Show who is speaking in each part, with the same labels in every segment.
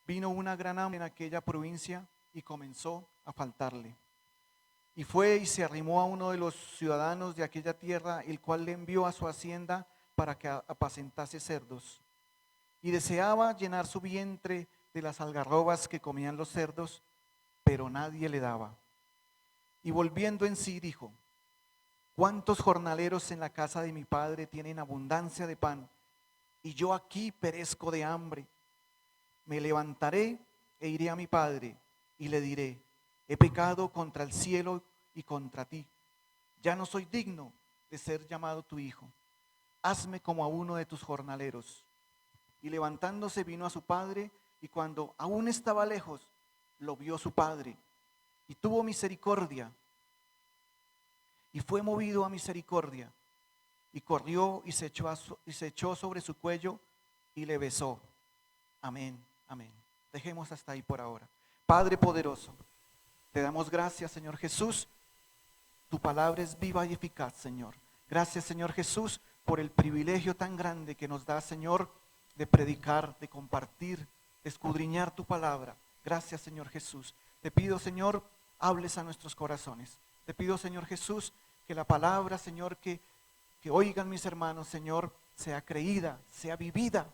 Speaker 1: vino una gran hambre en aquella provincia y comenzó a faltarle. Y fue y se arrimó a uno de los ciudadanos de aquella tierra, el cual le envió a su hacienda para que apacentase cerdos. Y deseaba llenar su vientre de las algarrobas que comían los cerdos, pero nadie le daba. Y volviendo en sí dijo: ¿cuántos jornaleros en la casa de mi padre tienen abundancia de pan, y yo aquí perezco de hambre? Me levantaré e iré a mi padre y le diré: he pecado contra el cielo y contra ti. Ya no soy digno de ser llamado tu hijo. Hazme como a uno de tus jornaleros. Y levantándose vino a su padre, y cuando aún estaba lejos, lo vio su padre, y tuvo misericordia, y fue movido a misericordia, y corrió y se echó sobre su cuello y le besó. Amén, amén. Dejemos hasta ahí por ahora. Padre poderoso, te damos gracias, Señor Jesús. Tu palabra es viva y eficaz, Señor. Gracias, Señor Jesús, por el privilegio tan grande que nos da, Señor, de predicar, de compartir, de escudriñar tu palabra. Gracias, Señor Jesús. Te pido, Señor, hables a nuestros corazones. Te pido, Señor Jesús, que la palabra, Señor, que oigan mis hermanos, Señor, sea creída, sea vivida,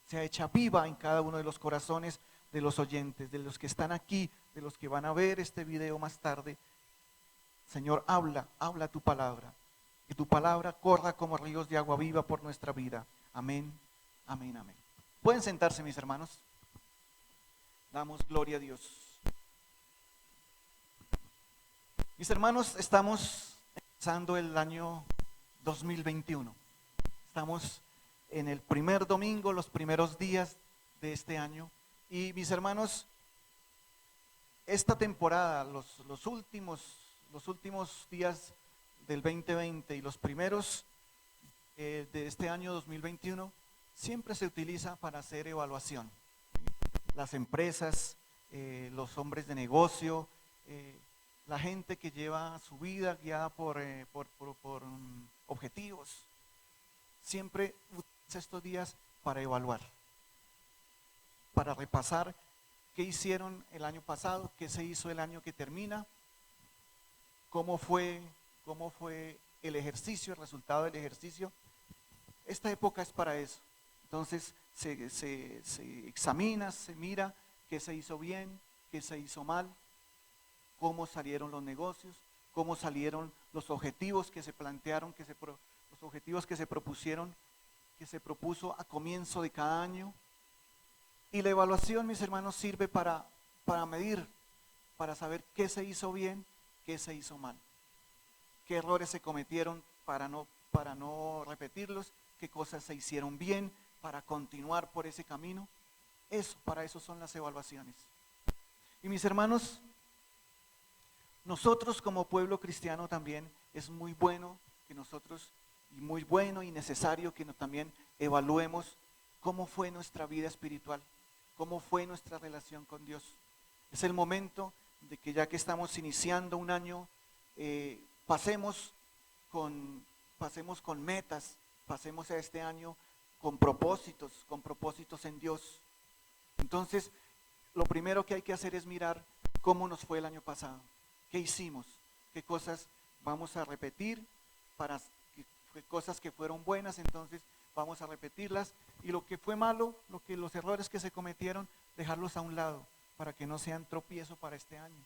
Speaker 1: sea hecha viva en cada uno de los corazones de los oyentes, de los que están aquí, de los que van a ver este video más tarde. Señor, habla tu palabra. Que tu palabra corra como ríos de agua viva por nuestra vida. Amén, amén, amén. ¿Pueden sentarse, mis hermanos? Damos gloria a Dios. Mis hermanos, estamos empezando el año 2021. Estamos en el primer domingo, los primeros días de este año. Y mis hermanos, esta temporada, los últimos días del 2020 y los primeros de este año 2021, siempre se utiliza para hacer evaluación. Las empresas, los hombres de negocio, la gente que lleva su vida guiada por objetivos, siempre utiliza estos días para evaluar, para repasar qué hicieron el año pasado, qué se hizo el año que termina, cómo fue el ejercicio, el resultado del ejercicio. Esta época es para eso. Entonces se examina, se mira qué se hizo bien, qué se hizo mal, cómo salieron los negocios, cómo salieron los objetivos que se plantearon, los objetivos que se propusieron, que se propuso a comienzo de cada año. Y la evaluación, mis hermanos, sirve para medir, para saber qué se hizo bien, qué se hizo mal, qué errores se cometieron para no repetirlos, qué cosas se hicieron bien para continuar por ese camino. Para eso son las evaluaciones. Y mis hermanos, nosotros como pueblo cristiano también es muy bueno que nosotros, y muy bueno y necesario que también evaluemos cómo fue nuestra vida espiritual, cómo fue nuestra relación con Dios. Es el momento de que, ya que estamos iniciando un año, pasemos con metas, pasemos a este año con propósitos en Dios. Entonces, lo primero que hay que hacer es mirar cómo nos fue el año pasado, qué hicimos, qué cosas vamos a repetir, cosas que fueron buenas, entonces vamos a repetirlas, y lo que fue malo, los errores que se cometieron, dejarlos a un lado, para que no sean tropiezo para este año.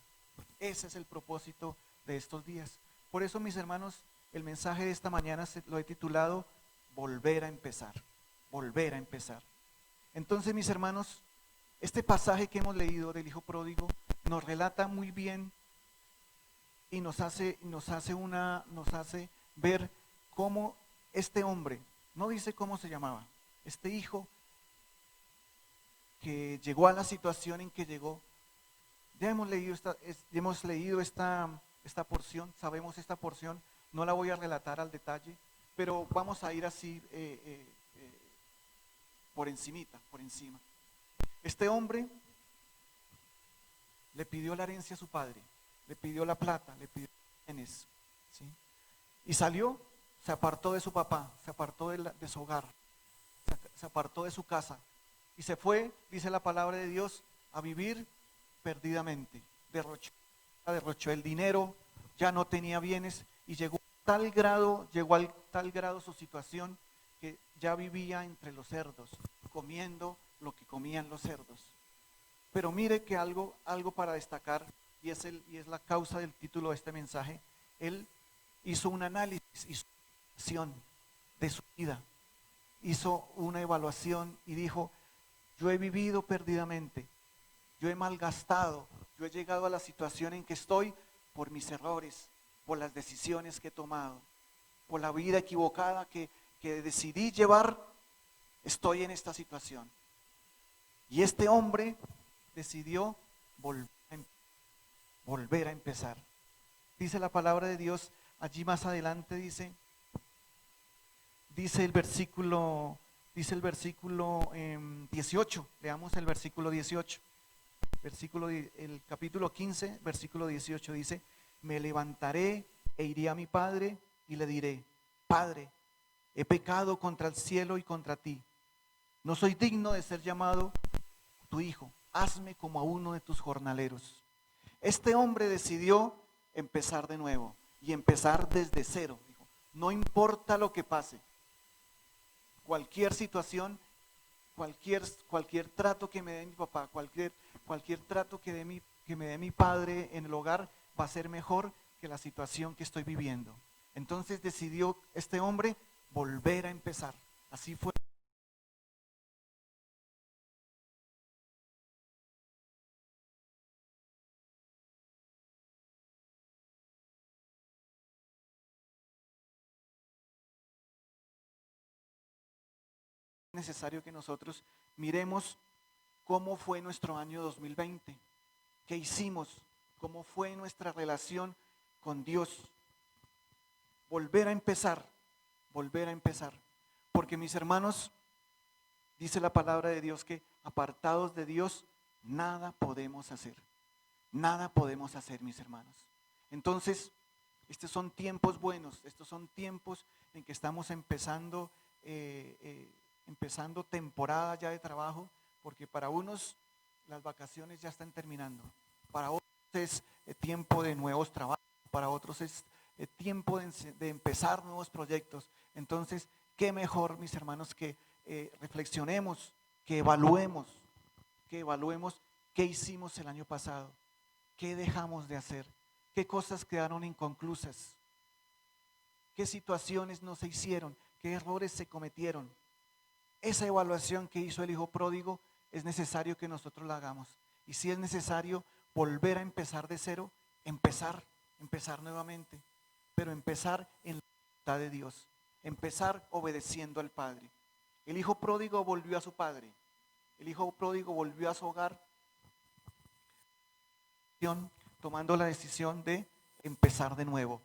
Speaker 1: Ese es el propósito de estos días. Por eso, mis hermanos, el mensaje de esta mañana lo he titulado Volver a empezar, volver a empezar. Entonces, mis hermanos, este pasaje que hemos leído del Hijo Pródigo nos relata muy bien y nos hace ver cómo este hombre, no dice cómo se llamaba, este hijo que llegó a la situación en que llegó. Ya hemos leído esta porción, sabemos esta porción, no la voy a relatar al detalle, pero vamos a ir así por encima. Este hombre le pidió la herencia a su padre, le pidió la plata, le pidió bienes, ¿sí? Y salió, se apartó de su papá, se apartó de su hogar, se apartó de su casa Y se fue, dice la palabra de Dios, a vivir perdidamente. Derrochó el dinero, ya no tenía bienes y llegó al tal grado su situación que ya vivía entre los cerdos, comiendo lo que comían los cerdos. Pero mire que algo para destacar, y es la causa del título de este mensaje. Él hizo un análisis, hizo una evaluación de su vida, hizo una evaluación y dijo: yo he vivido perdidamente, yo he malgastado, yo he llegado a la situación en que estoy por mis errores, por las decisiones que he tomado, por la vida equivocada que decidí llevar, estoy en esta situación. Y este hombre decidió volver a empezar. Dice la palabra de Dios, allí más adelante dice el versículo 18, leamos el versículo 18. El capítulo 15, versículo 18 dice: me levantaré e iré a mi padre y le diré: Padre, he pecado contra el cielo y contra ti. No soy digno de ser llamado tu hijo. Hazme como a uno de tus jornaleros. Este hombre decidió empezar de nuevo y empezar desde cero. Dijo: no importa lo que pase, cualquier situación, cualquier trato que me dé mi papá, cualquier trato que me dé mi padre en el hogar va a ser mejor que la situación que estoy viviendo. Entonces decidió este hombre volver a empezar. Así fue. Es necesario que nosotros miremos cómo fue nuestro año 2020, qué hicimos, cómo fue nuestra relación con Dios. Volver a empezar, volver a empezar. Porque mis hermanos, dice la palabra de Dios que apartados de Dios, nada podemos hacer. Nada podemos hacer, mis hermanos. Entonces, estos son tiempos buenos, estos son tiempos en que estamos empezando temporada ya de trabajo, porque para unos las vacaciones ya están terminando, para otros es tiempo de nuevos trabajos, para otros es tiempo de empezar nuevos proyectos. Entonces, qué mejor, mis hermanos, que reflexionemos, que evaluemos qué hicimos el año pasado, qué dejamos de hacer, qué cosas quedaron inconclusas, qué situaciones no se hicieron, qué errores se cometieron. Esa evaluación que hizo el hijo pródigo es necesario que nosotros la hagamos. Y si es necesario volver a empezar de cero, empezar nuevamente, pero empezar en la voluntad de Dios, empezar obedeciendo al Padre. El hijo pródigo volvió a su padre, el hijo pródigo volvió a su hogar, tomando la decisión de empezar de nuevo,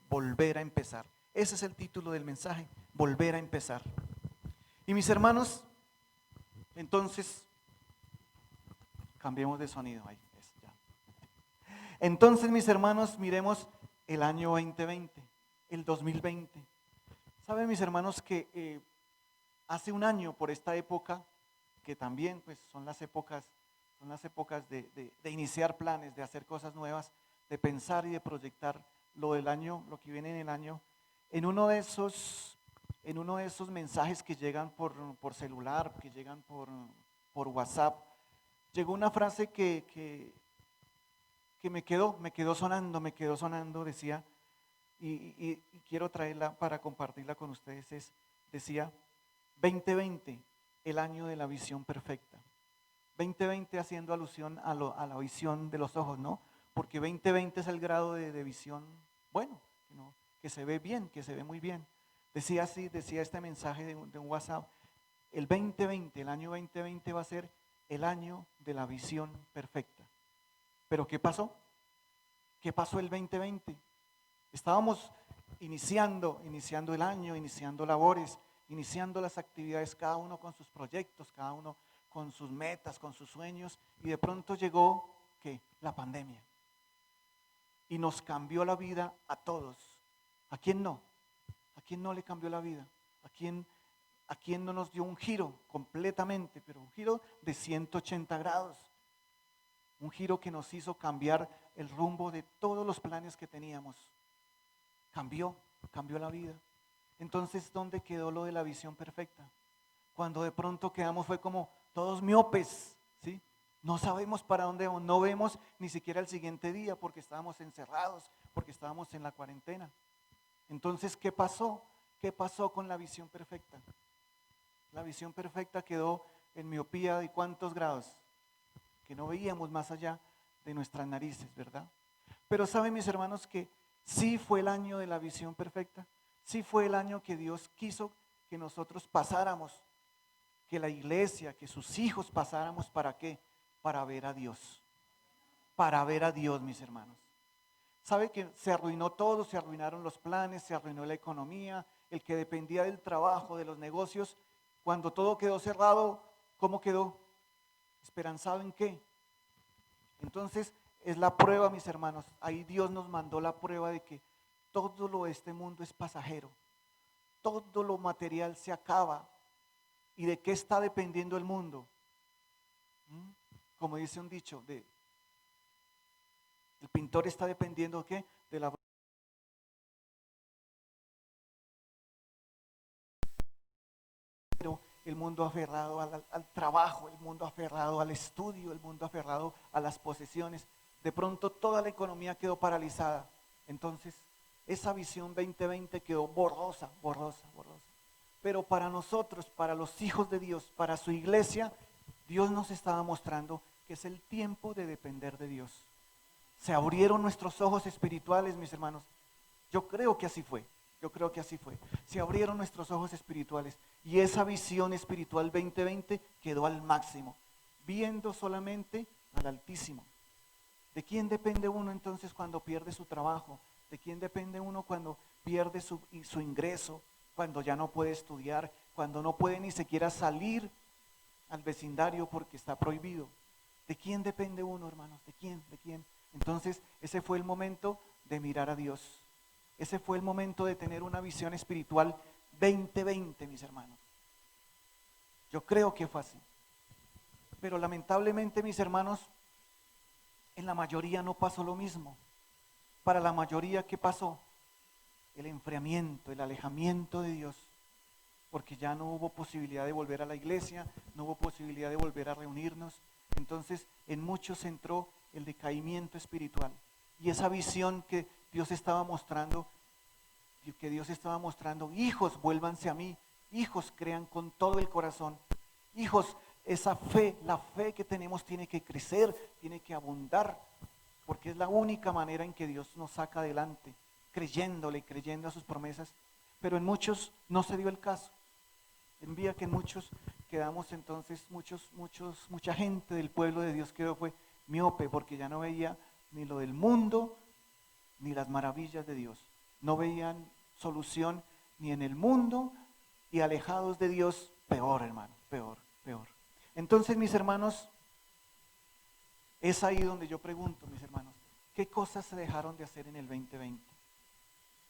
Speaker 1: volver a empezar. Ese es el título del mensaje: volver a empezar. Y mis hermanos, entonces, cambiemos de sonido ahí. Ya. Entonces, mis hermanos, miremos el año 2020, el 2020. ¿Saben, mis hermanos, que hace un año por esta época, que también pues son las épocas de iniciar planes, de hacer cosas nuevas, de pensar y de proyectar lo del año, lo que viene en el año, en uno de esos mensajes que llegan por celular, que llegan por WhatsApp, llegó una frase que me quedó sonando, decía, y quiero traerla para compartirla con ustedes. Decía: 2020, el año de la visión perfecta. 2020 haciendo alusión a la visión de los ojos, ¿no? Porque 2020 es el grado de visión bueno, ¿no? Que se ve bien, que se ve muy bien. Decía este mensaje de un WhatsApp: el año 2020 va a ser el año de la visión perfecta. Pero ¿qué pasó? ¿Qué pasó el 2020? Estábamos iniciando el año, iniciando labores, iniciando las actividades, cada uno con sus proyectos, cada uno con sus metas, con sus sueños, y de pronto llegó, ¿qué? La pandemia. Y nos cambió la vida a todos. ¿A quién no? ¿A quién no le cambió la vida? ¿A quién no nos dio un giro completamente, pero un giro de 180 grados? Un giro que nos hizo cambiar el rumbo de todos los planes que teníamos. Cambió la vida. Entonces, ¿dónde quedó lo de la visión perfecta? Cuando de pronto quedamos fue como todos miopes, ¿sí? No sabemos para dónde vamos, no vemos ni siquiera el siguiente día porque estábamos encerrados, porque estábamos en la cuarentena. Entonces, ¿qué pasó? ¿Qué pasó con la visión perfecta? La visión perfecta quedó en miopía de ¿cuántos grados? Que no veíamos más allá de nuestras narices, ¿verdad? Pero saben, mis hermanos, que sí fue el año de la visión perfecta, sí fue el año que Dios quiso que nosotros pasáramos, que la iglesia, que sus hijos pasáramos. ¿Para qué? Para ver a Dios, mis hermanos. ¿Sabe que se arruinó todo? Se arruinaron los planes, se arruinó la economía, el que dependía del trabajo, de los negocios. Cuando todo quedó cerrado, ¿cómo quedó? ¿Esperanzado en qué? Entonces es la prueba, mis hermanos. Ahí Dios nos mandó la prueba de que todo lo de este mundo es pasajero. Todo lo material se acaba. ¿Y de qué está dependiendo el mundo? Como dice un dicho, el pintor está dependiendo ¿de qué? De la... El mundo aferrado al trabajo, el mundo aferrado al estudio, el mundo aferrado a las posesiones. De pronto toda la economía quedó paralizada. Entonces, esa visión 2020 quedó borrosa. Pero para nosotros, para los hijos de Dios, para su iglesia, Dios nos estaba mostrando que es el tiempo de depender de Dios. Se abrieron nuestros ojos espirituales, mis hermanos. Yo creo que así fue. Se abrieron nuestros ojos espirituales y esa visión espiritual 2020 quedó al máximo, viendo solamente al Altísimo. ¿De quién depende uno entonces cuando pierde su trabajo? ¿De quién depende uno cuando pierde su ingreso? Cuando ya no puede estudiar, cuando no puede ni siquiera salir al vecindario porque está prohibido. ¿De quién depende uno, hermanos? ¿De quién? Entonces, ese fue el momento de mirar a Dios. Ese fue el momento de tener una visión espiritual 2020, mis hermanos. Yo creo que fue así. Pero lamentablemente, mis hermanos, en la mayoría no pasó lo mismo. Para la mayoría, ¿qué pasó? El enfriamiento, el alejamiento de Dios. Porque ya no hubo posibilidad de volver a la iglesia, no hubo posibilidad de volver a reunirnos. Entonces, en muchos entró el decaimiento espiritual. Y esa visión que Dios estaba mostrando, hijos, vuélvanse a mí, hijos, crean con todo el corazón, hijos, esa fe, la fe que tenemos tiene que crecer, tiene que abundar, porque es la única manera en que Dios nos saca adelante, creyendo a sus promesas. Pero en muchos no se dio el caso. Envía que en muchos quedamos entonces, mucha gente del pueblo de Dios quedó fue miope, porque ya no veía ni lo del mundo, ni las maravillas de Dios. No veían solución ni en el mundo, y alejados de Dios, peor, hermano, peor. Entonces, mis hermanos, es ahí donde yo pregunto, mis hermanos, ¿qué cosas se dejaron de hacer en el 2020?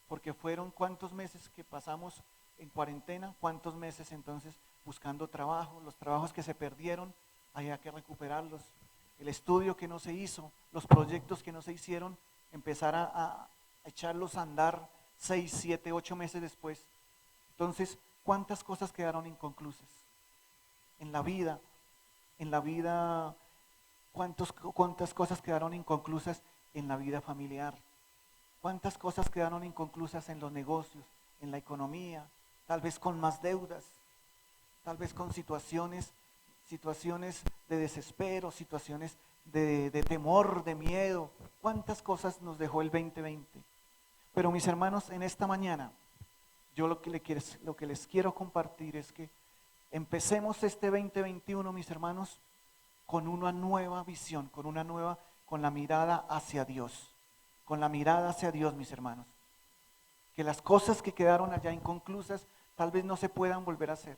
Speaker 1: Porque fueron cuántos meses que pasamos en cuarentena, cuántos meses entonces buscando trabajo, los trabajos que se perdieron, había que recuperarlos, el estudio que no se hizo, los proyectos que no se hicieron, empezar a echarlos a andar 6, 7, 8 meses después. Entonces, ¿cuántas cosas quedaron inconclusas? En la vida, ¿cuántas cosas quedaron inconclusas en la vida familiar? ¿Cuántas cosas quedaron inconclusas en los negocios, en la economía? Tal vez con más deudas, tal vez con situaciones de desespero, situaciones de temor, de miedo. ¿Cuántas cosas nos dejó el 2020? Pero mis hermanos, en esta mañana, yo lo que les quiero compartir es que empecemos este 2021, mis hermanos, con una nueva visión, con la mirada hacia Dios. Con la mirada hacia Dios, mis hermanos. Que las cosas que quedaron allá inconclusas tal vez no se puedan volver a hacer.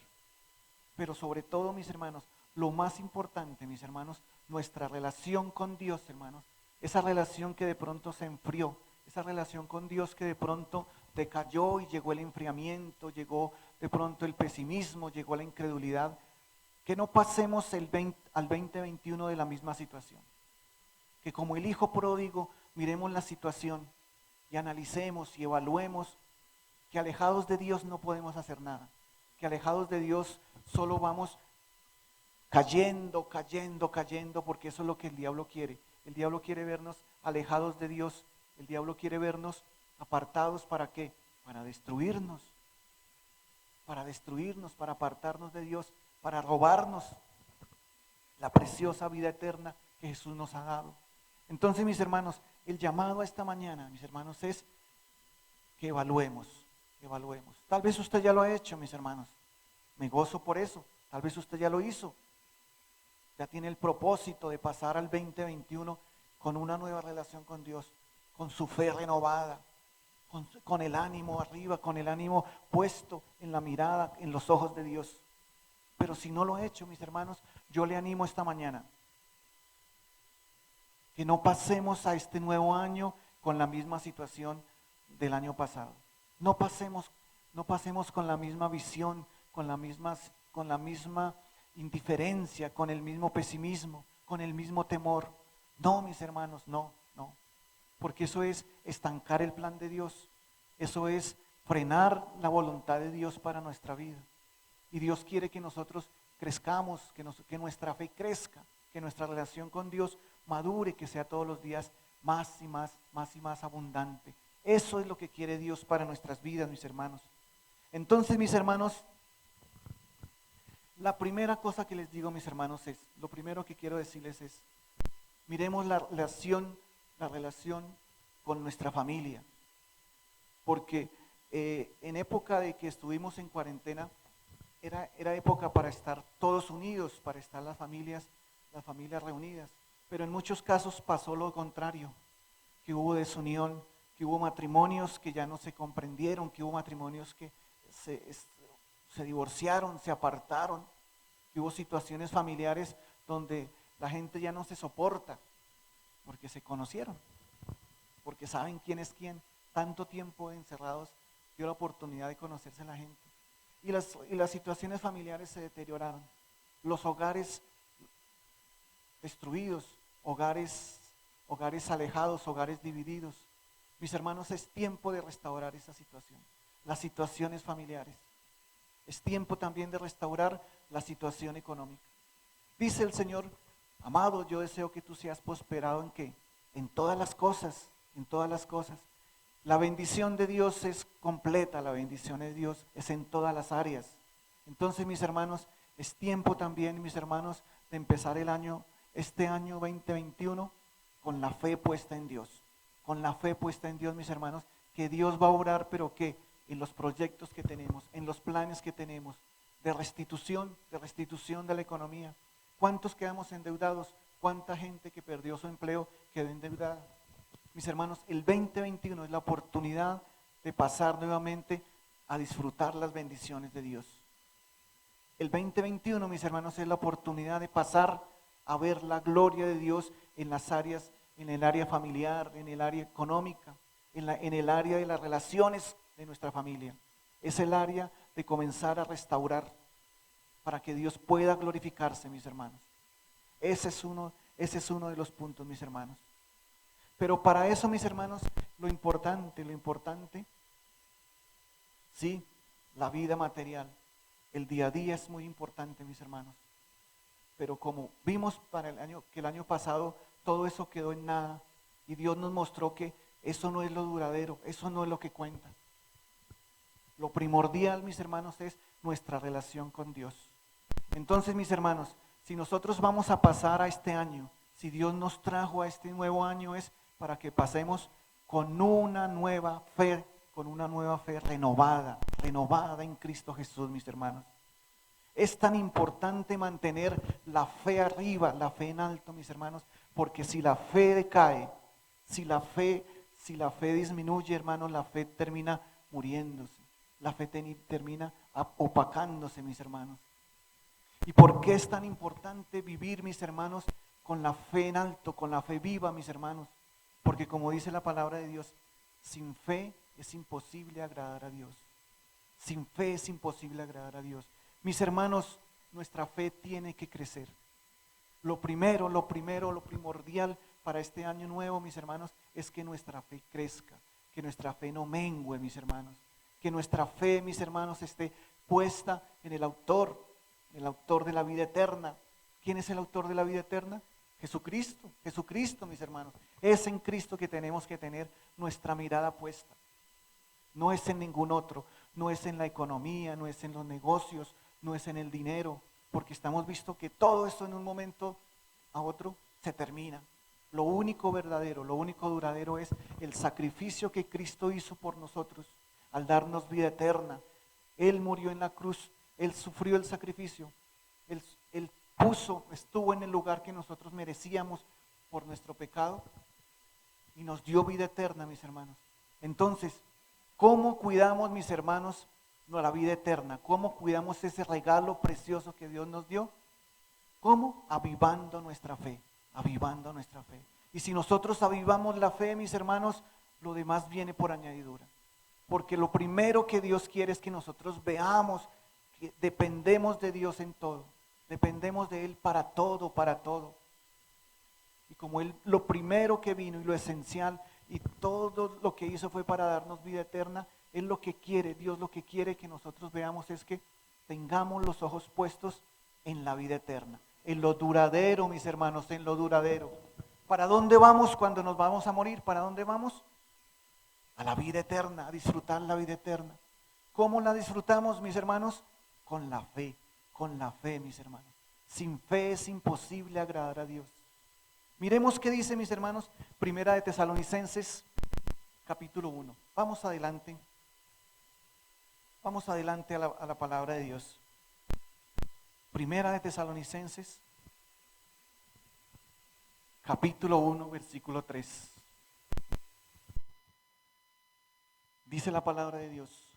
Speaker 1: Pero sobre todo, mis hermanos, lo más importante, mis hermanos, nuestra relación con Dios, hermanos, esa relación que de pronto se enfrió, esa relación con Dios que de pronto decayó y llegó el enfriamiento, llegó de pronto el pesimismo, llegó la incredulidad, que no pasemos al 2021 de la misma situación. Que como el hijo pródigo miremos la situación y analicemos y evaluemos que alejados de Dios no podemos hacer nada, que alejados de Dios solo vamos cayendo, porque eso es lo que el diablo quiere. El diablo quiere vernos alejados de Dios, el diablo quiere vernos apartados. ¿Para qué? Para destruirnos, para apartarnos de Dios, para robarnos la preciosa vida eterna que Jesús nos ha dado. Entonces, mis hermanos, el llamado a esta mañana, mis hermanos, es que evaluemos. Tal vez usted ya lo ha hecho, mis hermanos. Me gozo por eso. Tal vez usted ya lo hizo. Ya tiene el propósito de pasar al 2021 con una nueva relación con Dios, con su fe renovada, con el ánimo arriba, con el ánimo puesto en la mirada, en los ojos de Dios. Pero si no lo ha hecho, mis hermanos, yo le animo esta mañana que no pasemos a este nuevo año con la misma situación del año pasado. No pasemos con la misma visión, con la misma indiferencia, con el mismo pesimismo, con el mismo temor. No, mis hermanos, no. Porque eso es estancar el plan de Dios. Eso es frenar la voluntad de Dios para nuestra vida. Y Dios quiere que nosotros crezcamos, que nuestra fe crezca, que nuestra relación con Dios madure, que sea todos los días más y más abundante. Eso es lo que quiere Dios para nuestras vidas, mis hermanos. Entonces, mis hermanos, la primera cosa que les digo, mis hermanos, lo primero que quiero decirles es, miremos la relación con nuestra familia. Porque en época de que estuvimos en cuarentena, era época para estar todos unidos, para estar las familias reunidas. Pero en muchos casos pasó lo contrario, que hubo desunión, que hubo matrimonios que ya no se comprendieron, que hubo matrimonios que se divorciaron, se apartaron, que hubo situaciones familiares donde la gente ya no se soporta, porque se conocieron, porque saben quién es quién. Tanto tiempo encerrados dio la oportunidad de conocerse la gente. Y las situaciones familiares se deterioraron. Los hogares destruidos, hogares alejados, hogares divididos. Mis hermanos, es tiempo de restaurar esa situación, las situaciones familiares. Es tiempo también de restaurar la situación económica. Dice el Señor, amado, yo deseo que tú seas prosperado ¿en qué? En todas las cosas, en todas las cosas. La bendición de Dios es completa, la bendición de Dios es en todas las áreas. Entonces, mis hermanos, es tiempo también, mis hermanos, de empezar este año 2021 con la fe puesta en Dios. Con la fe puesta en Dios, mis hermanos, que Dios va a obrar, pero que en los proyectos que tenemos, en los planes que tenemos, de restitución de la economía. ¿Cuántos quedamos endeudados? ¿Cuánta gente que perdió su empleo quedó endeudada? Mis hermanos, el 2021 es la oportunidad de pasar nuevamente a disfrutar las bendiciones de Dios. El 2021, mis hermanos, es la oportunidad de pasar a ver la gloria de Dios en las áreas, en el área familiar, en el área económica, en el área de las relaciones de nuestra familia. Es el área de comenzar a restaurar para que Dios pueda glorificarse, mis hermanos. Ese es uno de los puntos, mis hermanos. Pero para eso, mis hermanos, lo importante, sí, la vida material, el día a día es muy importante, mis hermanos. Pero como vimos que el año pasado todo eso quedó en nada y Dios nos mostró que eso no es lo duradero, eso no es lo que cuenta. Lo primordial, mis hermanos, es nuestra relación con Dios. Entonces, mis hermanos, si nosotros vamos a pasar a este año, si Dios nos trajo a este nuevo año, es para que pasemos con una nueva fe renovada en Cristo Jesús, mis hermanos. Es tan importante mantener la fe arriba, la fe en alto, mis hermanos, porque si la fe decae, si la fe disminuye, hermanos, la fe termina muriéndose, la fe termina opacándose, mis hermanos. ¿Y por qué es tan importante vivir, mis hermanos, con la fe en alto, con la fe viva, mis hermanos? Porque como dice la palabra de Dios, sin fe es imposible agradar a Dios. Sin fe es imposible agradar a Dios. Mis hermanos, nuestra fe tiene que crecer. Lo primordial para este año nuevo, mis hermanos, es que nuestra fe crezca, que nuestra fe no mengue, mis hermanos, que nuestra fe, mis hermanos, esté puesta en el autor de la vida eterna. ¿Quién es el autor de la vida eterna? Jesucristo, mis hermanos. Es en Cristo que tenemos que tener nuestra mirada puesta. No es en ningún otro, no es en la economía, no es en los negocios, no es en el dinero, porque estamos visto que todo esto en un momento a otro se termina. Lo único verdadero, lo único duradero es el sacrificio que Cristo hizo por nosotros al darnos vida eterna. Él murió en la cruz, Él sufrió el sacrificio, Él estuvo en el lugar que nosotros merecíamos por nuestro pecado y nos dio vida eterna, mis hermanos. Entonces, ¿cómo cuidamos, mis hermanos, la vida eterna? ¿Cómo cuidamos ese regalo precioso que Dios nos dio? ¿Cómo? Avivando nuestra fe, avivando nuestra fe. Y si nosotros avivamos la fe, mis hermanos, lo demás viene por añadidura. Porque lo primero que Dios quiere es que nosotros veamos que dependemos de Dios en todo. Dependemos de Él para todo, para todo. Y como Él, lo primero que vino y lo esencial y todo lo que hizo fue para darnos vida eterna, Él lo que quiere, Dios lo que quiere que nosotros veamos es que tengamos los ojos puestos en la vida eterna, en lo duradero, mis hermanos, en lo duradero. ¿Para dónde vamos cuando nos vamos a morir? ¿Para dónde vamos? A la vida eterna, a disfrutar la vida eterna. ¿Cómo la disfrutamos, mis hermanos? Con la fe, mis hermanos. Sin fe es imposible agradar a Dios. Miremos qué dice, mis hermanos, Primera de Tesalonicenses, capítulo 1. Vamos adelante a la palabra de Dios. Primera de Tesalonicenses, capítulo 1, versículo 3. Dice la palabra de Dios: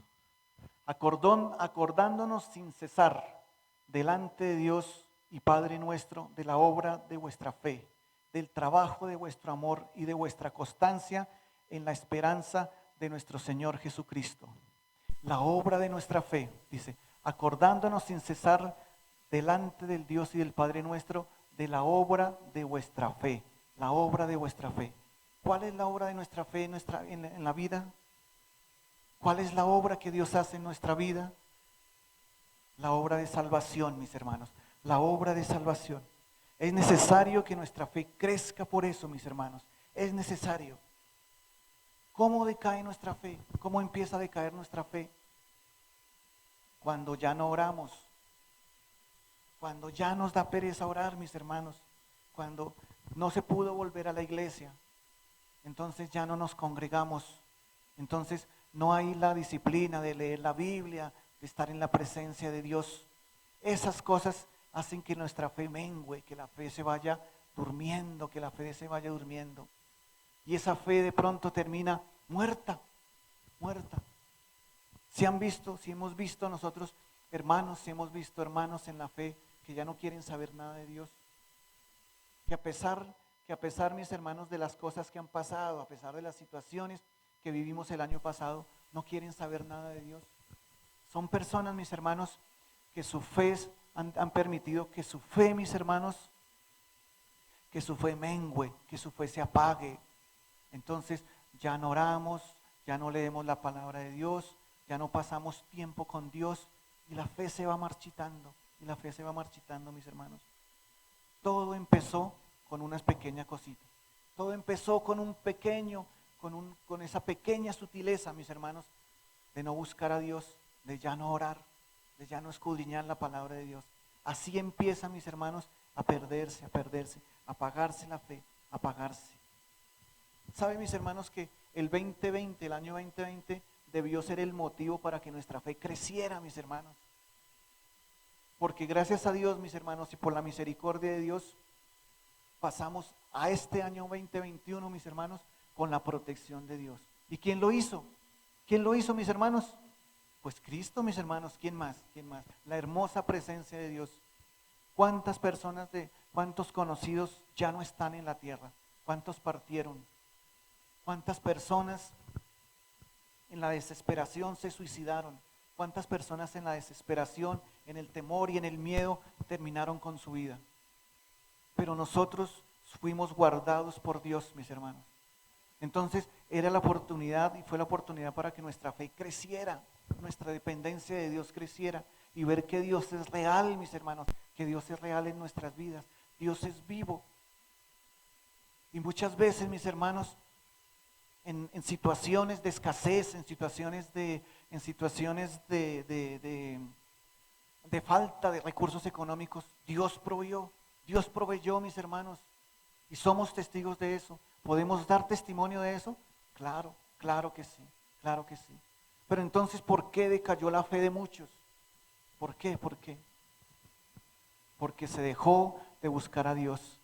Speaker 1: acordándonos sin cesar delante de Dios y Padre nuestro de la obra de vuestra fe, del trabajo de vuestro amor y de vuestra constancia en la esperanza de nuestro Señor Jesucristo. La obra de nuestra fe, dice, acordándonos sin cesar delante del Dios y del Padre nuestro de la obra de vuestra fe, la obra de vuestra fe. ¿Cuál es la obra de nuestra fe en la vida? ¿Cuál es la obra que Dios hace en nuestra vida? La obra de salvación, mis hermanos, la obra de salvación. Es necesario que nuestra fe crezca por eso, mis hermanos, es necesario. ¿Cómo decae nuestra fe? ¿Cómo empieza a decaer nuestra fe? Cuando ya no oramos, cuando ya nos da pereza orar, mis hermanos, cuando no se pudo volver a la iglesia, entonces ya no nos congregamos, entonces no hay la disciplina de leer la Biblia, de estar en la presencia de Dios. Esas cosas hacen que nuestra fe mengue, que la fe se vaya durmiendo, Y esa fe de pronto termina muerta. Si hemos visto nosotros hermanos en la fe que ya no quieren saber nada de Dios. Que a pesar, mis hermanos, de las cosas que han pasado, a pesar de las situaciones que vivimos el año pasado, no quieren saber nada de Dios. Son personas, mis hermanos, que su fe han permitido que su fe, mis hermanos, que su fe mengue, que su fe se apague. Entonces ya no oramos, ya no leemos la palabra de Dios, ya no pasamos tiempo con Dios y la fe se va marchitando, mis hermanos. Todo empezó con unas pequeñas cositas. Todo empezó con esa pequeña sutileza, mis hermanos, de no buscar a Dios, de ya no orar, de ya no escudriñar la palabra de Dios. Así empieza, mis hermanos, a perderse, a apagarse la fe, a apagarse. ¿Saben, mis hermanos, que el año 2020, debió ser el motivo para que nuestra fe creciera, mis hermanos? Porque gracias a Dios, mis hermanos, y por la misericordia de Dios, pasamos a este año 2021, mis hermanos, con la protección de Dios. ¿Y quién lo hizo? ¿Quién lo hizo, mis hermanos? Pues Cristo, mis hermanos. ¿Quién más? La hermosa presencia de Dios. ¿Cuántas personas, cuántos conocidos ya no están en la tierra? ¿Cuántos partieron? ¿Cuántas personas en la desesperación se suicidaron? ¿Cuántas personas en la desesperación, en el temor y en el miedo terminaron con su vida? Pero nosotros fuimos guardados por Dios, mis hermanos. Entonces era la oportunidad y fue la oportunidad para que nuestra fe creciera, nuestra dependencia de Dios creciera y ver que Dios es real, mis hermanos, que Dios es real en nuestras vidas. Dios es vivo. Y muchas veces, mis hermanos, en situaciones de escasez, en situaciones de falta de recursos económicos, Dios proveyó, mis hermanos, y somos testigos de eso. ¿Podemos dar testimonio de eso? Claro, claro que sí, claro que sí. Pero entonces, ¿por qué decayó la fe de muchos? ¿Por qué? ¿Por qué? Porque se dejó de buscar a Dios.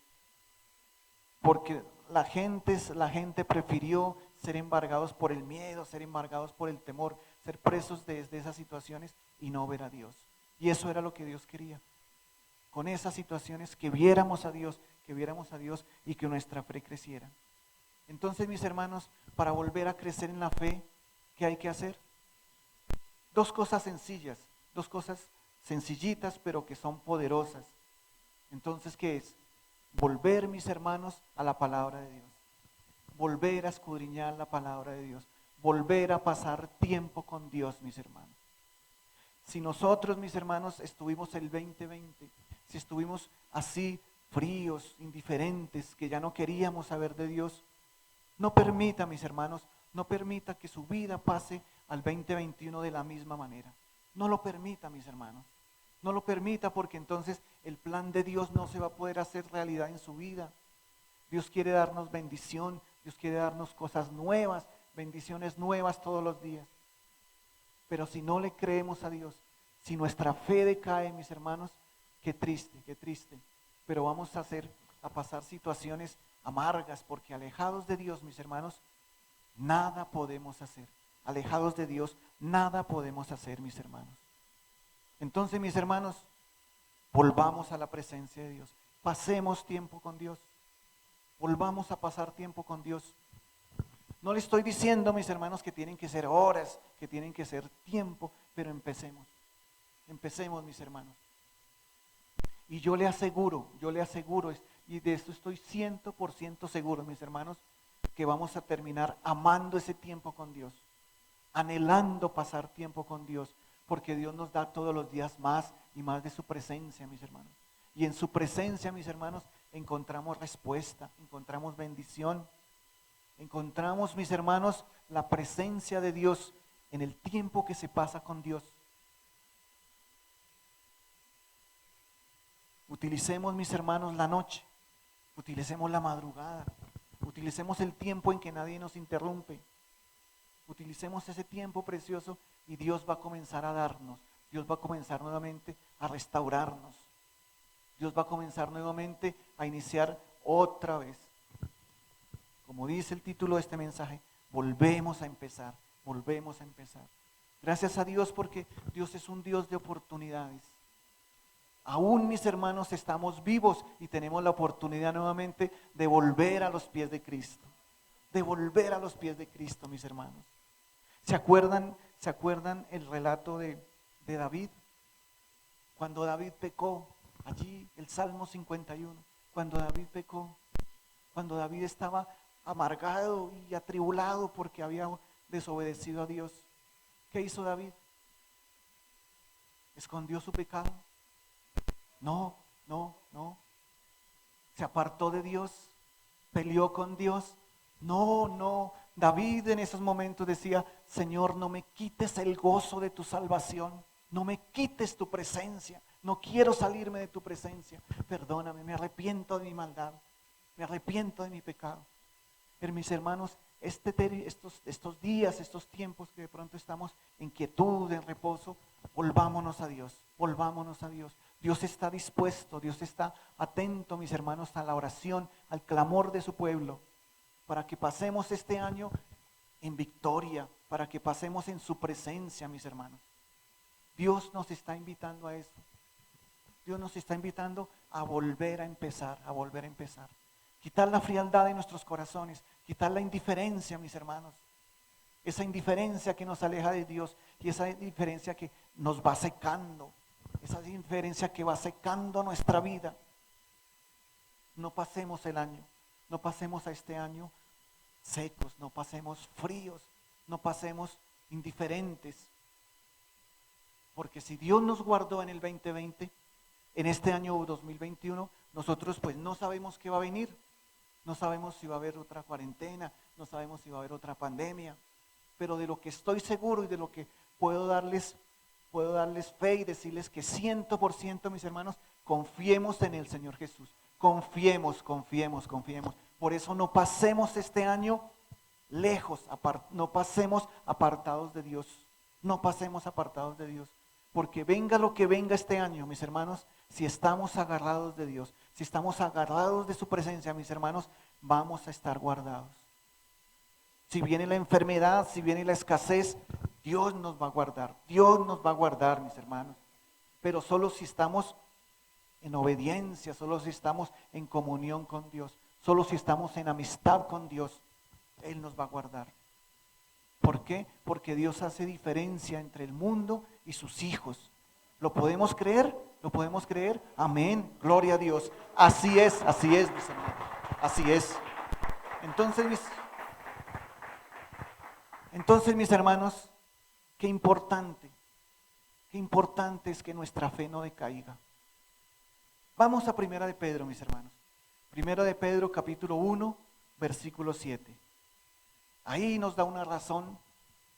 Speaker 1: Porque la gente prefirió ser embargados por el miedo, ser embargados por el temor, ser presos de esas situaciones y no ver a Dios. Y eso era lo que Dios quería. Con esas situaciones que viéramos a Dios y que nuestra fe creciera. Entonces, mis hermanos, para volver a crecer en la fe, ¿qué hay que hacer? Dos cosas sencillas, dos cosas sencillitas, pero que son poderosas. Entonces, ¿qué es? Volver, mis hermanos, a la palabra de Dios. Volver a escudriñar la palabra de Dios. Volver a pasar tiempo con Dios, mis hermanos. Si nosotros, mis hermanos, estuvimos el 2020, si estuvimos así fríos, indiferentes, que ya no queríamos saber de Dios, no permita, mis hermanos, no permita que su vida pase al 2021 de la misma manera. No lo permita, mis hermanos. No lo permita, porque entonces el plan de Dios no se va a poder hacer realidad en su vida. Dios quiere darnos bendición, Dios quiere darnos cosas nuevas, bendiciones nuevas todos los días. Pero si no le creemos a Dios, si nuestra fe decae, mis hermanos, qué triste, qué triste. Pero vamos a pasar situaciones amargas, porque alejados de Dios, mis hermanos, nada podemos hacer. Alejados de Dios, nada podemos hacer, mis hermanos. Entonces, mis hermanos, volvamos a la presencia de Dios. Pasemos tiempo con Dios. Volvamos a pasar tiempo con Dios. No le estoy diciendo, mis hermanos, que tienen que ser horas, que tienen que ser tiempo, pero empecemos. Empecemos, mis hermanos. Y yo le aseguro, y de esto estoy 100% seguro, mis hermanos, que vamos a terminar amando ese tiempo con Dios, anhelando pasar tiempo con Dios, porque Dios nos da todos los días más y más de su presencia, mis hermanos. Y en su presencia, mis hermanos, encontramos respuesta, encontramos bendición, encontramos, mis hermanos, la presencia de Dios en el tiempo que se pasa con Dios. Utilicemos, mis hermanos, la noche, utilicemos la madrugada, utilicemos el tiempo en que nadie nos interrumpe, utilicemos ese tiempo precioso y Dios va a comenzar a darnos, Dios va a comenzar nuevamente a restaurarnos, Dios va a comenzar nuevamente a iniciar otra vez. Como dice el título de este mensaje, volvemos a empezar, volvemos a empezar. Gracias a Dios, porque Dios es un Dios de oportunidades. Aún, mis hermanos, estamos vivos y tenemos la oportunidad nuevamente de volver a los pies de Cristo. De volver a los pies de Cristo, mis hermanos. ¿Se acuerdan el relato de David? Cuando David pecó, allí el Salmo 51, cuando David pecó, cuando David estaba amargado y atribulado porque había desobedecido a Dios, ¿qué hizo David? ¿Escondió su pecado? No. ¿Se apartó de Dios? ¿Peleó con Dios? No. David en esos momentos decía: Señor, no me quites el gozo de tu salvación, no me quites tu presencia, no quiero salirme de tu presencia. Perdóname, me arrepiento de mi maldad, me arrepiento de mi pecado. Pero mis hermanos, estos días, estos tiempos que de pronto estamos en quietud, en reposo, volvámonos a Dios, volvámonos a Dios. Dios está dispuesto, Dios está atento, mis hermanos, a la oración, al clamor de su pueblo, para que pasemos este año en victoria, para que pasemos en su presencia, mis hermanos. Dios nos está invitando a eso. Dios nos está invitando a volver a empezar, a volver a empezar. Quitar la frialdad de nuestros corazones, quitar la indiferencia, mis hermanos. esa indiferencia que nos aleja de Dios y esa indiferencia que nos va secando, esa indiferencia que va secando nuestra vida. No pasemos el año, no pasemos a este año secos, no pasemos fríos, no pasemos indiferentes. Porque si Dios nos guardó en el 2020, en este año 2021, nosotros pues no sabemos qué va a venir. No sabemos si va a haber otra cuarentena, no sabemos si va a haber otra pandemia. Pero de lo que estoy seguro y de lo que puedo darles fe y decirles que 100%, mis hermanos, confiemos en el Señor Jesús. Confiemos. Por eso no pasemos este año lejos, no pasemos apartados de Dios. No pasemos apartados de Dios. Porque venga lo que venga este año, mis hermanos, si estamos agarrados de Dios, si estamos agarrados de su presencia, mis hermanos, vamos a estar guardados. Si viene la enfermedad, si viene la escasez, Dios nos va a guardar. Dios nos va a guardar, mis hermanos. Pero solo si estamos en obediencia, solo si estamos en comunión con Dios, solo si estamos en amistad con Dios, Él nos va a guardar. ¿Por qué? Porque Dios hace diferencia entre el mundo y sus hijos. ¿Lo podemos creer? ¿Lo podemos creer? Amén. Gloria a Dios. Así es, mis hermanos. Así es. Entonces, mis hermanos, qué importante es que nuestra fe no decaiga. Vamos a Primera de Pedro, mis hermanos. Primera de Pedro, capítulo 1, versículo 7. Ahí nos da una razón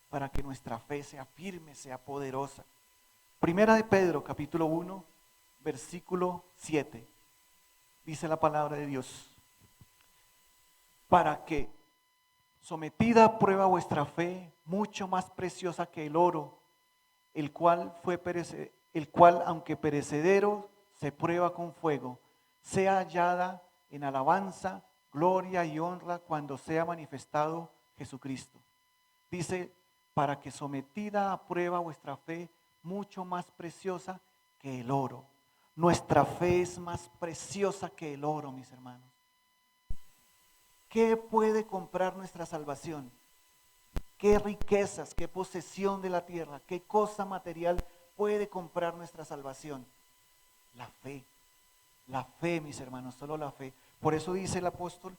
Speaker 1: para que nuestra fe sea firme, sea poderosa. Primera de Pedro, capítulo 1, versículo 7. Dice la palabra de Dios. Para que, sometida a prueba vuestra fe, mucho más preciosa que el oro, el cual, aunque perecedero, se prueba con fuego, sea hallada en alabanza, gloria y honra cuando sea manifestado Jesucristo. Dice, para que sometida a prueba vuestra fe, mucho más preciosa que el oro. Nuestra fe es más preciosa que el oro, mis hermanos. ¿Qué puede comprar nuestra salvación? ¿Qué riquezas, qué posesión de la tierra, qué cosa material puede comprar nuestra salvación? La fe, mis hermanos, solo la fe. Por eso dice el apóstol,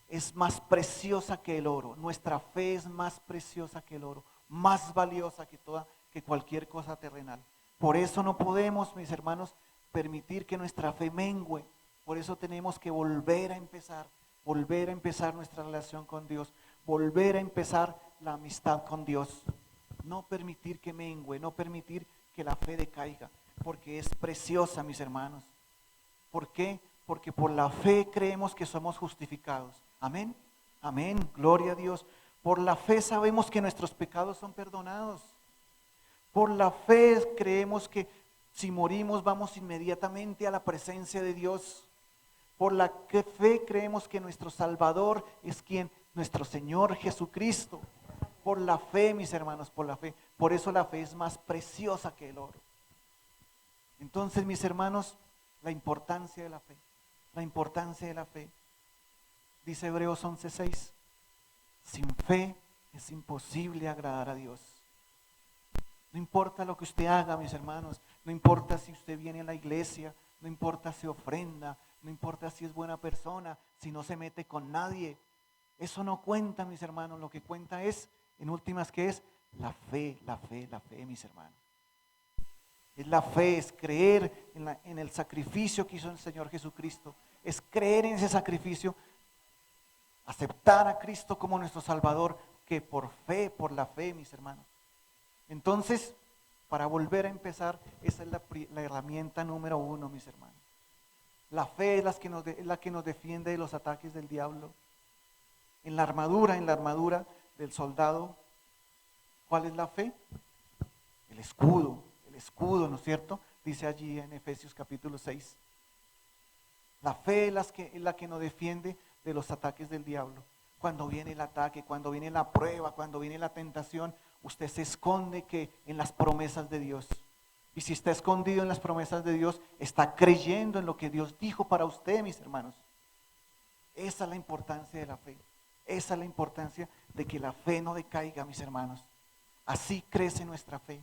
Speaker 1: es más preciosa que el oro. Nuestra fe es más preciosa que el oro, más valiosa que cualquier cosa terrenal. Por eso no podemos, mis hermanos, permitir que nuestra fe mengüe. Por eso tenemos que volver a empezar nuestra relación con Dios, volver a empezar la amistad con Dios. No permitir que mengüe, no permitir que la fe decaiga, porque es preciosa, mis hermanos. ¿Por qué? Porque por la fe creemos que somos justificados. Amén, amén, gloria a Dios. Por la fe sabemos que nuestros pecados son perdonados. Por la fe creemos que si morimos vamos inmediatamente a la presencia de Dios. Por la fe creemos que nuestro Salvador es quien, nuestro Señor Jesucristo. Por la fe, mis hermanos, por la fe. Por eso la fe es más preciosa que el oro. Entonces, mis hermanos, la importancia de la fe. La importancia de la fe. Dice Hebreos 11:6. Sin fe es imposible agradar a Dios. No importa lo que usted haga, mis hermanos. No importa si usted viene a la iglesia. No importa si ofrenda. No importa si es buena persona. Si no se mete con nadie. Eso no cuenta, mis hermanos. Lo que cuenta es, en últimas, ¿qué es? La fe, mis hermanos. Es la fe, es creer en el sacrificio que hizo el Señor Jesucristo. Es creer en ese sacrificio, aceptar a Cristo como nuestro Salvador, que por fe, por la fe, mis hermanos. Entonces, para volver a empezar, esa es la herramienta número 1, mis hermanos. La fe es la que nos defiende de los ataques del diablo. En la armadura del soldado, ¿cuál es la fe? El escudo, ¿no es cierto? Dice allí en Efesios capítulo 6. La fe es la que nos defiende de los ataques del diablo. Cuando viene el ataque, cuando viene la prueba, cuando viene la tentación, usted se esconde en las promesas de Dios. Y si está escondido en las promesas de Dios, está creyendo en lo que Dios dijo para usted, mis hermanos. Esa es la importancia de la fe. Esa es la importancia de que la fe no decaiga, mis hermanos. Así crece nuestra fe.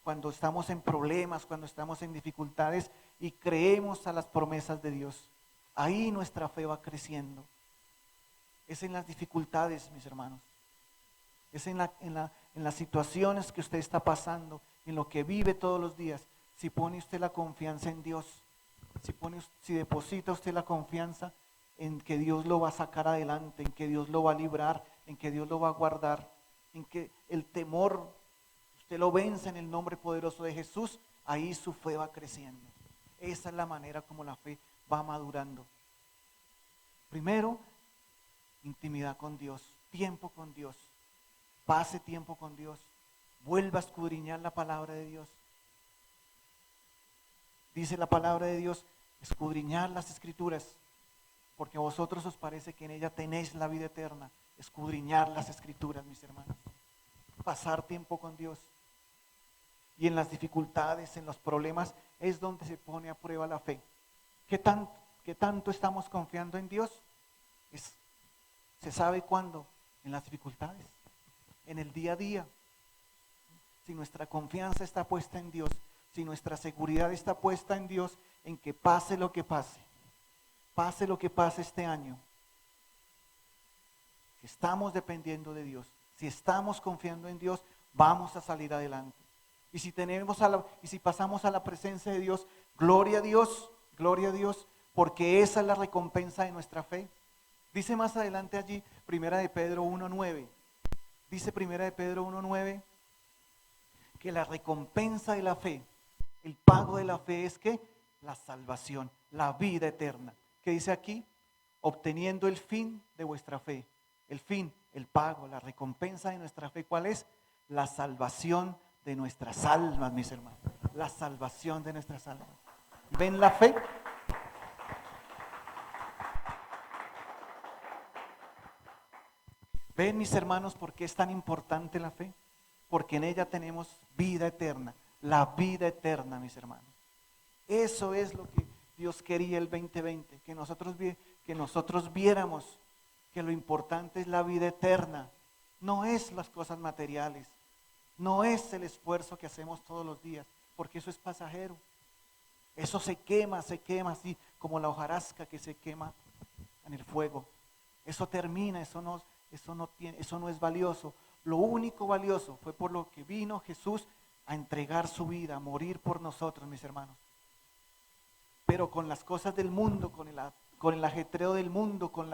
Speaker 1: Cuando estamos en problemas, cuando estamos en dificultades y creemos a las promesas de Dios, ahí nuestra fe va creciendo. Es en las dificultades, mis hermanos. Es en las situaciones que usted está pasando, en lo que vive todos los días. Si pone usted la confianza en Dios, si deposita usted la confianza en que Dios lo va a sacar adelante, en que Dios lo va a librar, en que Dios lo va a guardar, en que el temor usted lo vence en el nombre poderoso de Jesús, ahí su fe va creciendo. Esa es la manera como la fe va madurando. Primero, intimidad con Dios, tiempo con Dios. Pase tiempo con Dios. Vuelva a escudriñar la palabra de Dios. Dice la palabra de Dios, escudriñar las escrituras, porque a vosotros os parece que en ella tenéis la vida eterna. Escudriñar las escrituras, mis hermanos. Pasar tiempo con Dios. Y en las dificultades, en los problemas, es donde se pone a prueba la fe. ¿Qué tanto estamos confiando en Dios? ¿Se sabe cuándo? En las dificultades, en el día a día. Si nuestra confianza está puesta en Dios, si nuestra seguridad está puesta en Dios, en que pase lo que pase este año, si estamos dependiendo de Dios, si estamos confiando en Dios, vamos a salir adelante. Y si pasamos a la presencia de Dios, gloria a Dios, porque esa es la recompensa de nuestra fe. Dice más adelante allí, Primera de Pedro 1:9. Dice Primera de Pedro 1:9 que la recompensa de la fe, el pago de la fe es que la salvación, la vida eterna. ¿Qué dice aquí? Obteniendo el fin de vuestra fe. El fin, el pago, la recompensa de nuestra fe, ¿cuál es? La salvación de nuestras almas, mis hermanos. La salvación de nuestras almas. ¿Ven la fe? ¿Ven, mis hermanos, por qué es tan importante la fe? Porque en ella tenemos vida eterna, la vida eterna, mis hermanos. Eso es lo que Dios quería el 2020, que nosotros viéramos que lo importante es la vida eterna, no es las cosas materiales, no es el esfuerzo que hacemos todos los días, porque eso es pasajero. Eso se quema así como la hojarasca que se quema en el fuego. Eso termina, eso no es valioso. Lo único valioso fue por lo que vino Jesús a entregar su vida, a morir por nosotros, mis hermanos. Pero con las cosas del mundo, con el ajetreo del mundo, con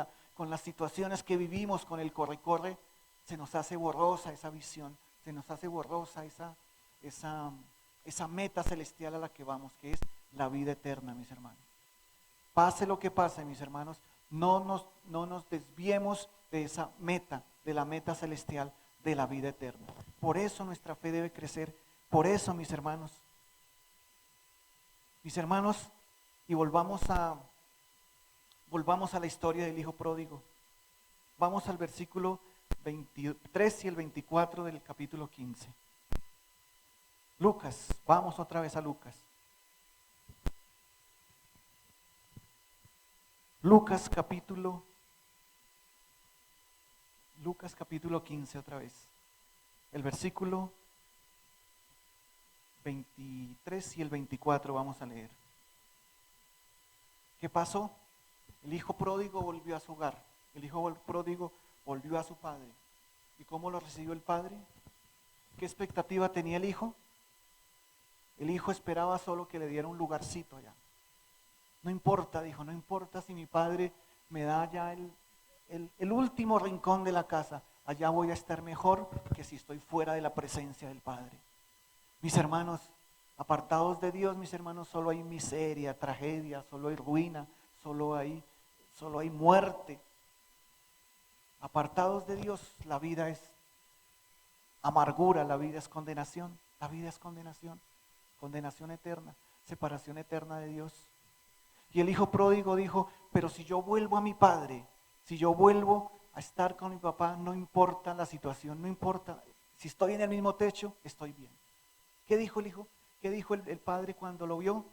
Speaker 1: las situaciones que vivimos, con el corre-corre, se nos hace borrosa esa visión, se nos hace borrosa esa meta celestial a la que vamos, que es la vida eterna, mis hermanos. Pase lo que pase, mis hermanos, no nos desviemos de esa meta, de la meta celestial, de la vida eterna. Por eso nuestra fe debe crecer, por eso, mis hermanos, y volvamos a la historia del hijo pródigo. Vamos al versículo 23 y el 24 del capítulo 15. Lucas, vamos otra vez a Lucas. Lucas capítulo 15 otra vez. El versículo 23 y el 24 vamos a leer. ¿Qué pasó? El hijo pródigo volvió a su hogar. El hijo pródigo volvió a su padre. ¿Y cómo lo recibió el padre? ¿Qué expectativa tenía el hijo? El hijo esperaba solo que le diera un lugarcito allá. No importa, dijo, no importa si mi padre me da ya el último rincón de la casa, allá voy a estar mejor que si estoy fuera de la presencia del Padre. Mis hermanos, apartados de Dios, mis hermanos, solo hay miseria, tragedia, solo hay ruina, solo hay muerte. Apartados de Dios, la vida es amargura, la vida es condenación, condenación eterna, separación eterna de Dios. Y el hijo pródigo dijo, pero si yo vuelvo a mi padre, si yo vuelvo a estar con mi papá, no importa la situación, no importa, si estoy en el mismo techo, estoy bien. ¿Qué dijo el hijo? ¿Qué dijo el padre cuando lo vio?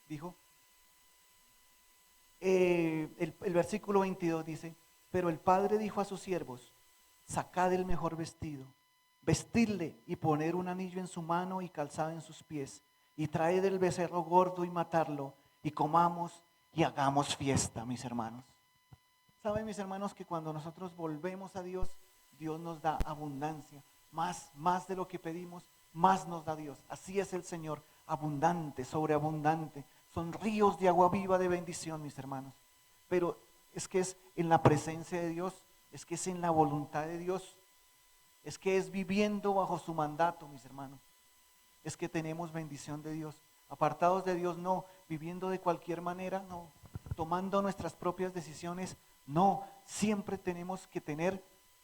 Speaker 1: Dijo, el versículo 22 dice, Pero el padre dijo a sus siervos: sacad el mejor vestido, vestidle y poner un anillo en su mano y calzado en sus pies, y traed el becerro gordo y matarlo, y comamos y hagamos fiesta, mis hermanos. Saben, mis hermanos, que cuando nosotros volvemos a Dios, Dios nos da abundancia, más de lo que pedimos, más nos da Dios. Así es el Señor, abundante, sobreabundante. Son ríos de agua viva de bendición, mis hermanos. Pero es que es en la presencia de Dios, es que es en la voluntad de Dios, es que es viviendo bajo su mandato, mis hermanos. Es que tenemos bendición de Dios. Apartados de Dios, no. Viviendo de cualquier manera, no. Tomando nuestras propias decisiones, no. Siempre tenemos que tener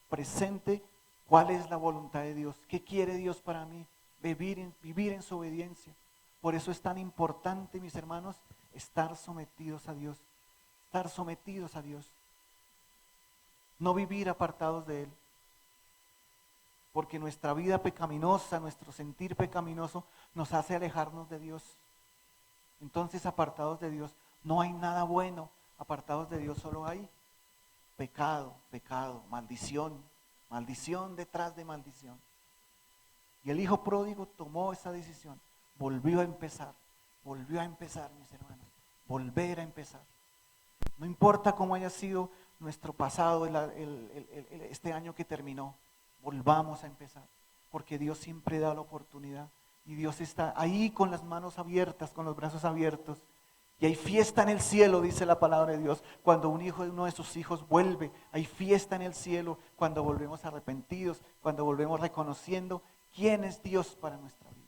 Speaker 1: presente cuál es la voluntad de Dios. ¿Qué quiere Dios para mí? Vivir en su obediencia. Por eso es tan importante, mis hermanos, estar sometidos a Dios. Estar sometidos a Dios. No vivir apartados de Él. Porque nuestra vida pecaminosa, nuestro sentir pecaminoso nos hace alejarnos de Dios. Entonces, apartados de Dios no hay nada bueno. Apartados de Dios solo hay pecado, maldición, maldición detrás de maldición. Y el hijo pródigo tomó esa decisión, volvió a empezar, mis hermanos, volver a empezar. No importa cómo haya sido nuestro pasado, este año que terminó, volvamos a empezar, porque Dios siempre da la oportunidad y Dios está ahí con las manos abiertas, con los brazos abiertos. Y hay fiesta en el cielo, dice la palabra de Dios, cuando uno de sus hijos vuelve. Hay fiesta en el cielo cuando volvemos arrepentidos, cuando volvemos reconociendo quién es Dios para nuestra vida.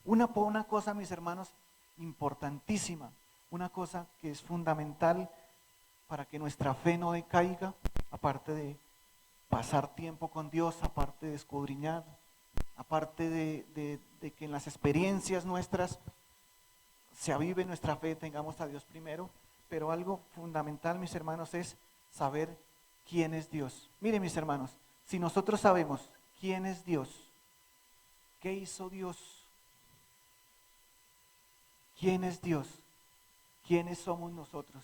Speaker 1: Una cosa, mis hermanos, importantísima, una cosa que es fundamental para que nuestra fe no decaiga, aparte de pasar tiempo con Dios, aparte de escudriñar, aparte de que en las experiencias nuestras se avive nuestra fe, tengamos a Dios primero, pero algo fundamental, mis hermanos, es saber quién es Dios. Miren, mis hermanos, si nosotros sabemos quién es Dios, ¿qué hizo Dios? ¿Quién es Dios? ¿Quiénes somos nosotros?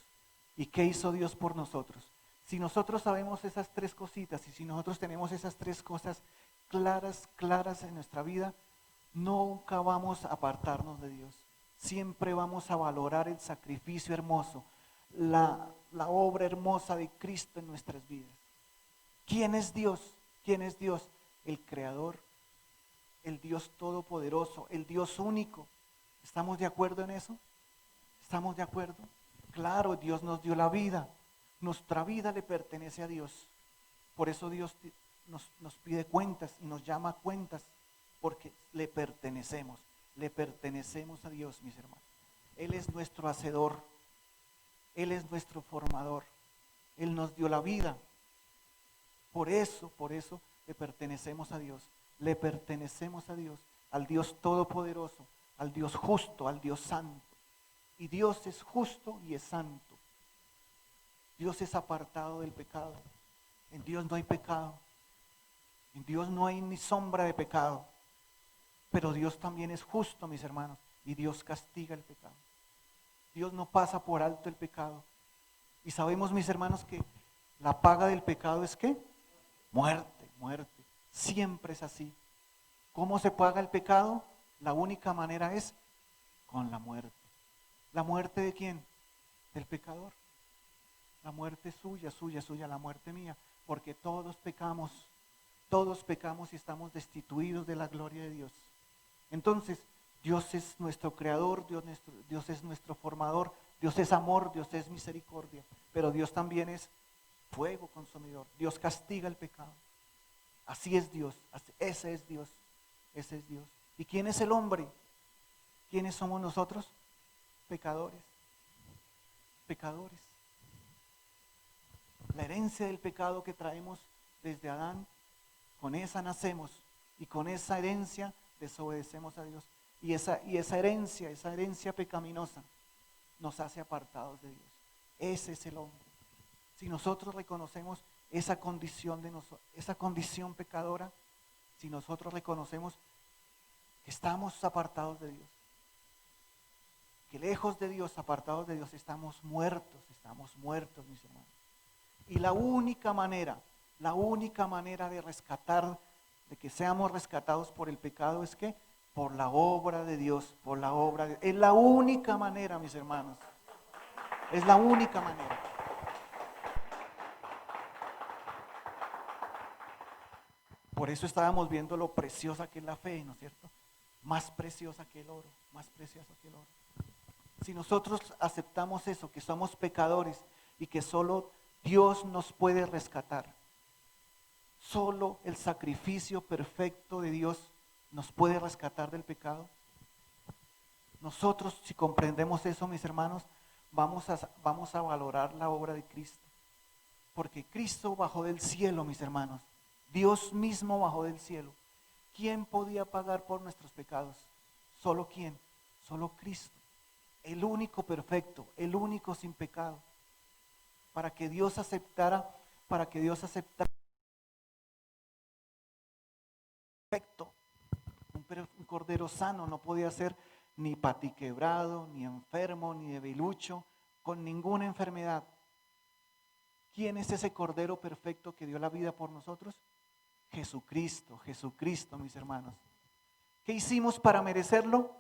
Speaker 1: ¿Y qué hizo Dios por nosotros? Si nosotros sabemos esas tres cositas y si nosotros tenemos esas tres cosas claras en nuestra vida, nunca vamos a apartarnos de Dios. Siempre vamos a valorar el sacrificio hermoso, la obra hermosa de Cristo en nuestras vidas. ¿Quién es Dios? ¿Quién es Dios? El Creador, el Dios todopoderoso, el Dios único. ¿Estamos de acuerdo en eso? ¿Estamos de acuerdo? Claro, Dios nos dio la vida. Nuestra vida le pertenece a Dios. Por eso Dios nos pide cuentas y nos llama a cuentas, porque le pertenecemos a Dios, mis hermanos. Él es nuestro hacedor, Él es nuestro formador, Él nos dio la vida. Por eso le pertenecemos a Dios, al Dios todopoderoso, al Dios justo, al Dios santo. Y Dios es justo y es santo. Dios es apartado del pecado. En Dios no hay pecado. En Dios no hay ni sombra de pecado. Pero Dios también es justo, mis hermanos, y Dios castiga el pecado. Dios no pasa por alto el pecado. Y sabemos, mis hermanos, que la paga del pecado es ¿qué? Muerte, muerte. Siempre es así. ¿Cómo se paga el pecado? La única manera es con la muerte. ¿La muerte de quién? Del pecador. La muerte suya, la muerte mía, porque todos pecamos y estamos destituidos de la gloria de Dios. Entonces, Dios es nuestro creador, Dios es nuestro formador, Dios es amor, Dios es misericordia, pero Dios también es fuego consumidor. Dios castiga el pecado. Así es Dios, ese es Dios. ¿Y quién es el hombre? ¿Quiénes somos nosotros? Pecadores. La herencia del pecado que traemos desde Adán, con esa nacemos y con esa herencia desobedecemos a Dios. Y esa herencia pecaminosa nos hace apartados de Dios. Ese es el hombre. Si nosotros reconocemos esa condición pecadora, si nosotros reconocemos que estamos apartados de Dios, que lejos de Dios, apartados de Dios, estamos muertos, mis hermanos. Y la única manera de rescatar, de que seamos rescatados por el pecado es que por la obra de Dios, es la única manera, mis hermanos. Es la única manera. Por eso estábamos viendo lo preciosa que es la fe, ¿no es cierto? Más preciosa que el oro, más preciosa que el oro. Si nosotros aceptamos eso, que somos pecadores y que solo Dios nos puede rescatar, solo el sacrificio perfecto de Dios nos puede rescatar del pecado. Nosotros, si comprendemos eso, mis hermanos, vamos a valorar la obra de Cristo. Porque Cristo bajó del cielo, mis hermanos. Dios mismo bajó del cielo. ¿Quién podía pagar por nuestros pecados? ¿Solo quién? Solo Cristo. El único perfecto, el único sin pecado. Para que Dios aceptara perfecto. Un cordero sano no podía ser ni patiquebrado, ni enfermo, ni debilucho, con ninguna enfermedad. ¿Quién es ese cordero perfecto que dio la vida por nosotros? Jesucristo, mis hermanos. ¿Qué hicimos para merecerlo?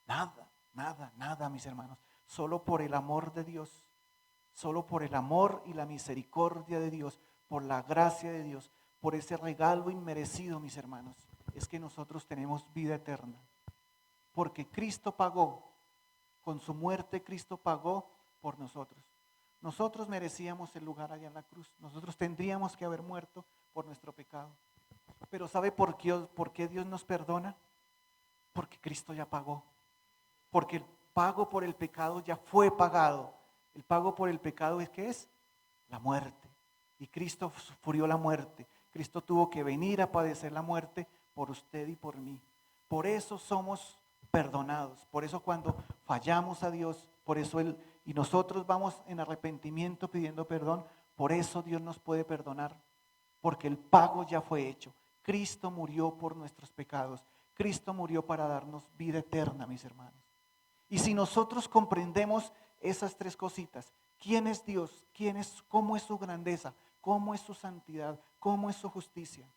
Speaker 1: Nada, mis hermanos. Solo por el amor de Dios, solo por el amor y la misericordia de Dios, por la gracia de Dios, por ese regalo inmerecido, mis hermanos, es que nosotros tenemos vida eterna. Porque Cristo pagó, con su muerte Cristo pagó por nosotros. Nosotros merecíamos el lugar allá en la cruz. Nosotros tendríamos que haber muerto por nuestro pecado. Pero ¿sabe por qué Dios nos perdona? Porque Cristo ya pagó. Porque el pago por el pecado ya fue pagado. El pago por el pecado es ¿qué es? La muerte. Y Cristo sufrió la muerte. Cristo tuvo que venir a padecer la muerte por usted y por mí. Por eso somos perdonados. Por eso cuando fallamos a Dios, por eso y nosotros vamos en arrepentimiento pidiendo perdón, por eso Dios nos puede perdonar. Porque el pago ya fue hecho. Cristo murió por nuestros pecados. Cristo murió para darnos vida eterna, mis hermanos. Y si nosotros comprendemos esas tres cositas, ¿quién es Dios? ¿Cómo es su grandeza? ¿Cómo es su santidad? ¿Cómo es su justicia?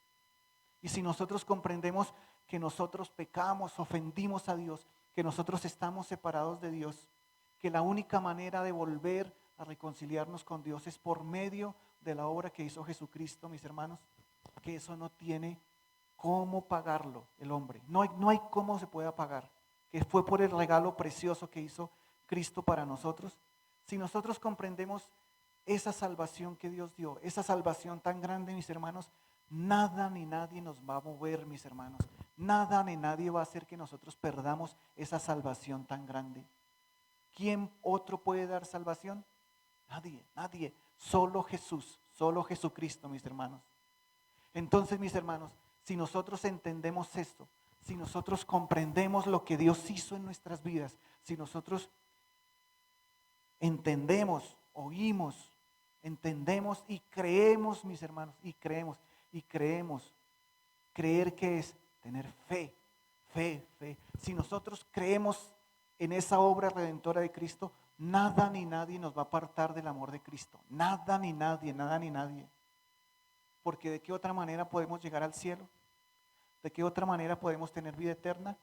Speaker 1: Y si nosotros comprendemos que nosotros pecamos, ofendimos a Dios, que nosotros estamos separados de Dios, que la única manera de volver a reconciliarnos con Dios es por medio de la obra que hizo Jesucristo, mis hermanos, que eso no tiene cómo pagarlo el hombre. No hay cómo se pueda pagar, que fue por el regalo precioso que hizo Cristo para nosotros. Si nosotros comprendemos esa salvación que Dios dio, esa salvación tan grande, mis hermanos, nada ni nadie nos va a mover, mis hermanos. Nada ni nadie va a hacer que nosotros perdamos esa salvación tan grande. ¿Quién otro puede dar salvación? Nadie. Solo Jesús, solo Jesucristo, mis hermanos. Entonces, mis hermanos, si nosotros entendemos esto, si nosotros comprendemos lo que Dios hizo en nuestras vidas, si nosotros entendemos, oímos, entendemos y creemos, mis hermanos, y creemos. Creer que es tener fe. Si nosotros creemos en esa obra redentora de Cristo, nada ni nadie nos va a apartar del amor de Cristo. Nada ni nadie. Porque ¿de qué otra manera podemos llegar al cielo? ¿De qué otra manera podemos tener vida eterna?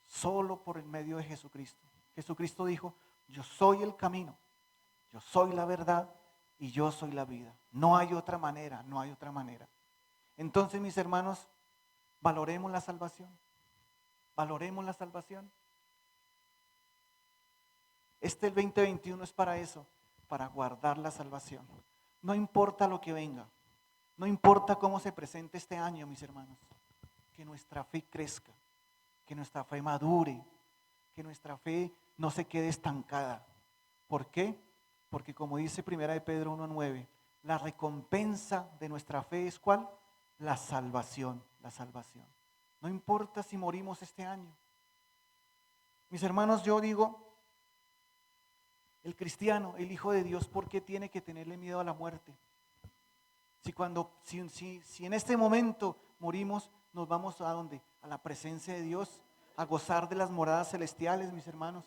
Speaker 1: Solo por el medio de Jesucristo. Jesucristo dijo, yo soy el camino, yo soy la verdad y yo soy la vida. No hay otra manera. Entonces, mis hermanos, valoremos la salvación. El 2021 es para eso, para guardar la salvación. No importa lo que venga, no importa cómo se presente este año, mis hermanos, que nuestra fe crezca, que nuestra fe madure, que nuestra fe no se quede estancada. ¿Por qué? Porque como dice 1 de Pedro 1:9, la recompensa de nuestra fe es ¿cuál? La salvación. No importa si morimos este año. Mis hermanos, yo digo, el cristiano, el hijo de Dios, ¿por qué tiene que tenerle miedo a la muerte? Si en este momento morimos, nos vamos ¿a dónde? A la presencia de Dios, a gozar de las moradas celestiales, mis hermanos.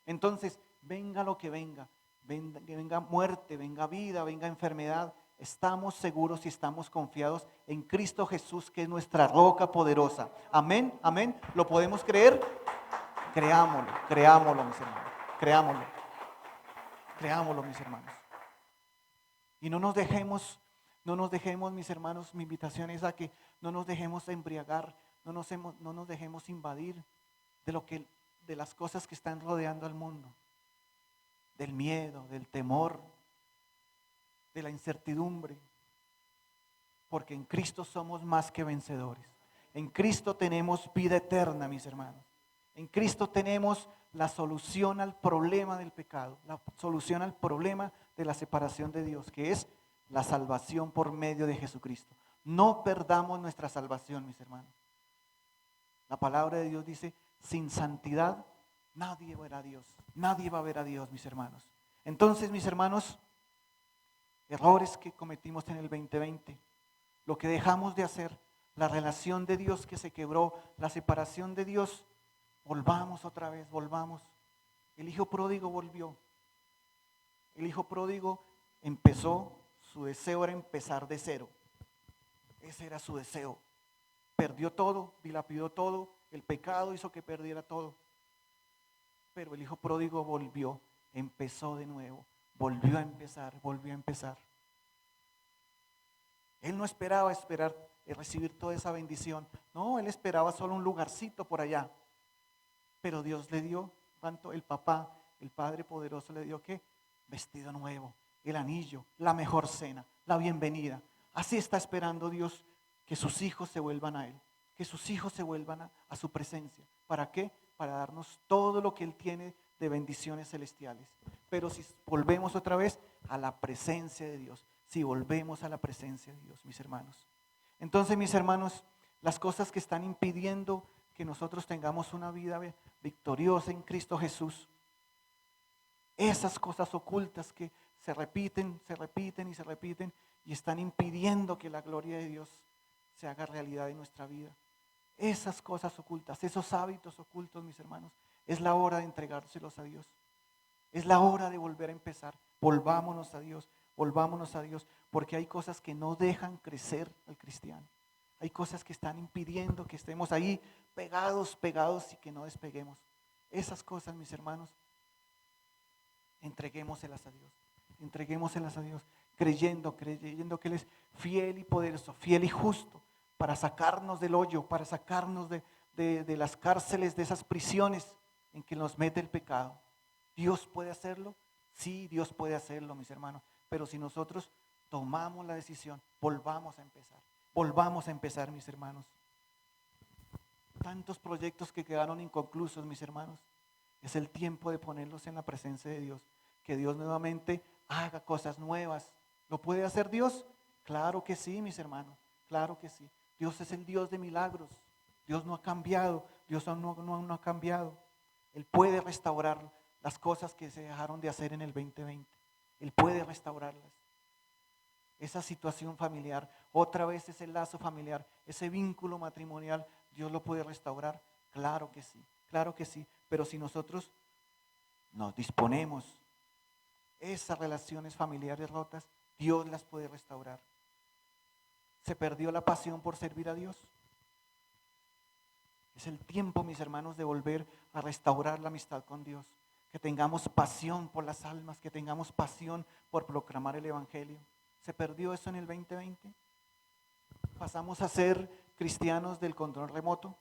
Speaker 1: Entonces, venga lo que venga, venga muerte, venga vida, venga enfermedad, estamos seguros y estamos confiados en Cristo Jesús, que es nuestra roca poderosa. Amén, amén. ¿Lo podemos creer? Creámoslo, creámoslo, mis hermanos. Creámoslo, creámoslo, mis hermanos. Y no nos dejemos, mis hermanos, mi invitación es a que no nos dejemos embriagar, no nos dejemos invadir de las cosas que están rodeando al mundo, del miedo, del temor, de la incertidumbre, porque en Cristo somos más que vencedores. En Cristo tenemos vida eterna, mis hermanos. En Cristo tenemos la solución al problema del pecado, la solución al problema de la separación de Dios, que es la salvación por medio de Jesucristo. No perdamos nuestra salvación, mis hermanos. La palabra de Dios dice, sin santidad nadie verá a Dios. Nadie va a ver a Dios, mis hermanos. Entonces, mis hermanos, errores que cometimos en el 2020, lo que dejamos de hacer, la relación de Dios que se quebró, la separación de Dios, volvamos otra vez, volvamos. El hijo pródigo volvió. El hijo pródigo empezó, su deseo era empezar de cero. Ese era su deseo. Perdió todo, dilapidó todo, el pecado hizo que perdiera todo. Pero el hijo pródigo volvió, empezó de nuevo, volvió a empezar, volvió a empezar. Él no esperaba recibir toda esa bendición. No, él esperaba solo un lugarcito por allá. Pero Dios le dio, tanto el papá, el Padre poderoso le dio ¿qué? Vestido nuevo, el anillo, la mejor cena, la bienvenida. Así está esperando Dios que sus hijos se vuelvan a Él, que sus hijos se vuelvan a su presencia. ¿Para qué? Para darnos todo lo que Él tiene de bendiciones celestiales. Pero si volvemos otra vez a la presencia de Dios, si volvemos a la presencia de Dios, mis hermanos. Entonces, mis hermanos, las cosas que están impidiendo que nosotros tengamos una vida victoriosa en Cristo Jesús, esas cosas ocultas que se repiten y se repiten y están impidiendo que la gloria de Dios se haga realidad en nuestra vida. Esas cosas ocultas, esos hábitos ocultos, mis hermanos, es la hora de entregárselos a Dios. Es la hora de volver a empezar. Volvámonos a Dios, porque hay cosas que no dejan crecer al cristiano. Hay cosas que están impidiendo que estemos ahí pegados y que no despeguemos. Esas cosas, mis hermanos, entreguémoselas a Dios, creyendo que Él es fiel y poderoso, fiel y justo, para sacarnos del hoyo, para sacarnos de las cárceles, de esas prisiones en que nos mete el pecado. ¿Dios puede hacerlo? Sí, Dios puede hacerlo, mis hermanos, pero si nosotros tomamos la decisión, volvamos a empezar, mis hermanos. Tantos proyectos que quedaron inconclusos, mis hermanos. Es el tiempo de ponerlos en la presencia de Dios. Que Dios nuevamente haga cosas nuevas. ¿Lo puede hacer Dios? Claro que sí, mis hermanos. Claro que sí. Dios es el Dios de milagros. Dios no ha cambiado. Dios no ha cambiado. Él puede restaurar las cosas que se dejaron de hacer en el 2020. Él puede restaurarlas. Esa situación familiar, otra vez ese lazo familiar, ese vínculo matrimonial, Dios lo puede restaurar. Claro que sí. Pero si nosotros nos disponemos, esas relaciones familiares rotas, Dios las puede restaurar. ¿Se perdió la pasión por servir a Dios? Es el tiempo, mis hermanos, de volver a restaurar la amistad con Dios. Que tengamos pasión por las almas, que tengamos pasión por proclamar el Evangelio. ¿Se perdió eso en el 2020? ¿Pasamos a ser cristianos del control remoto?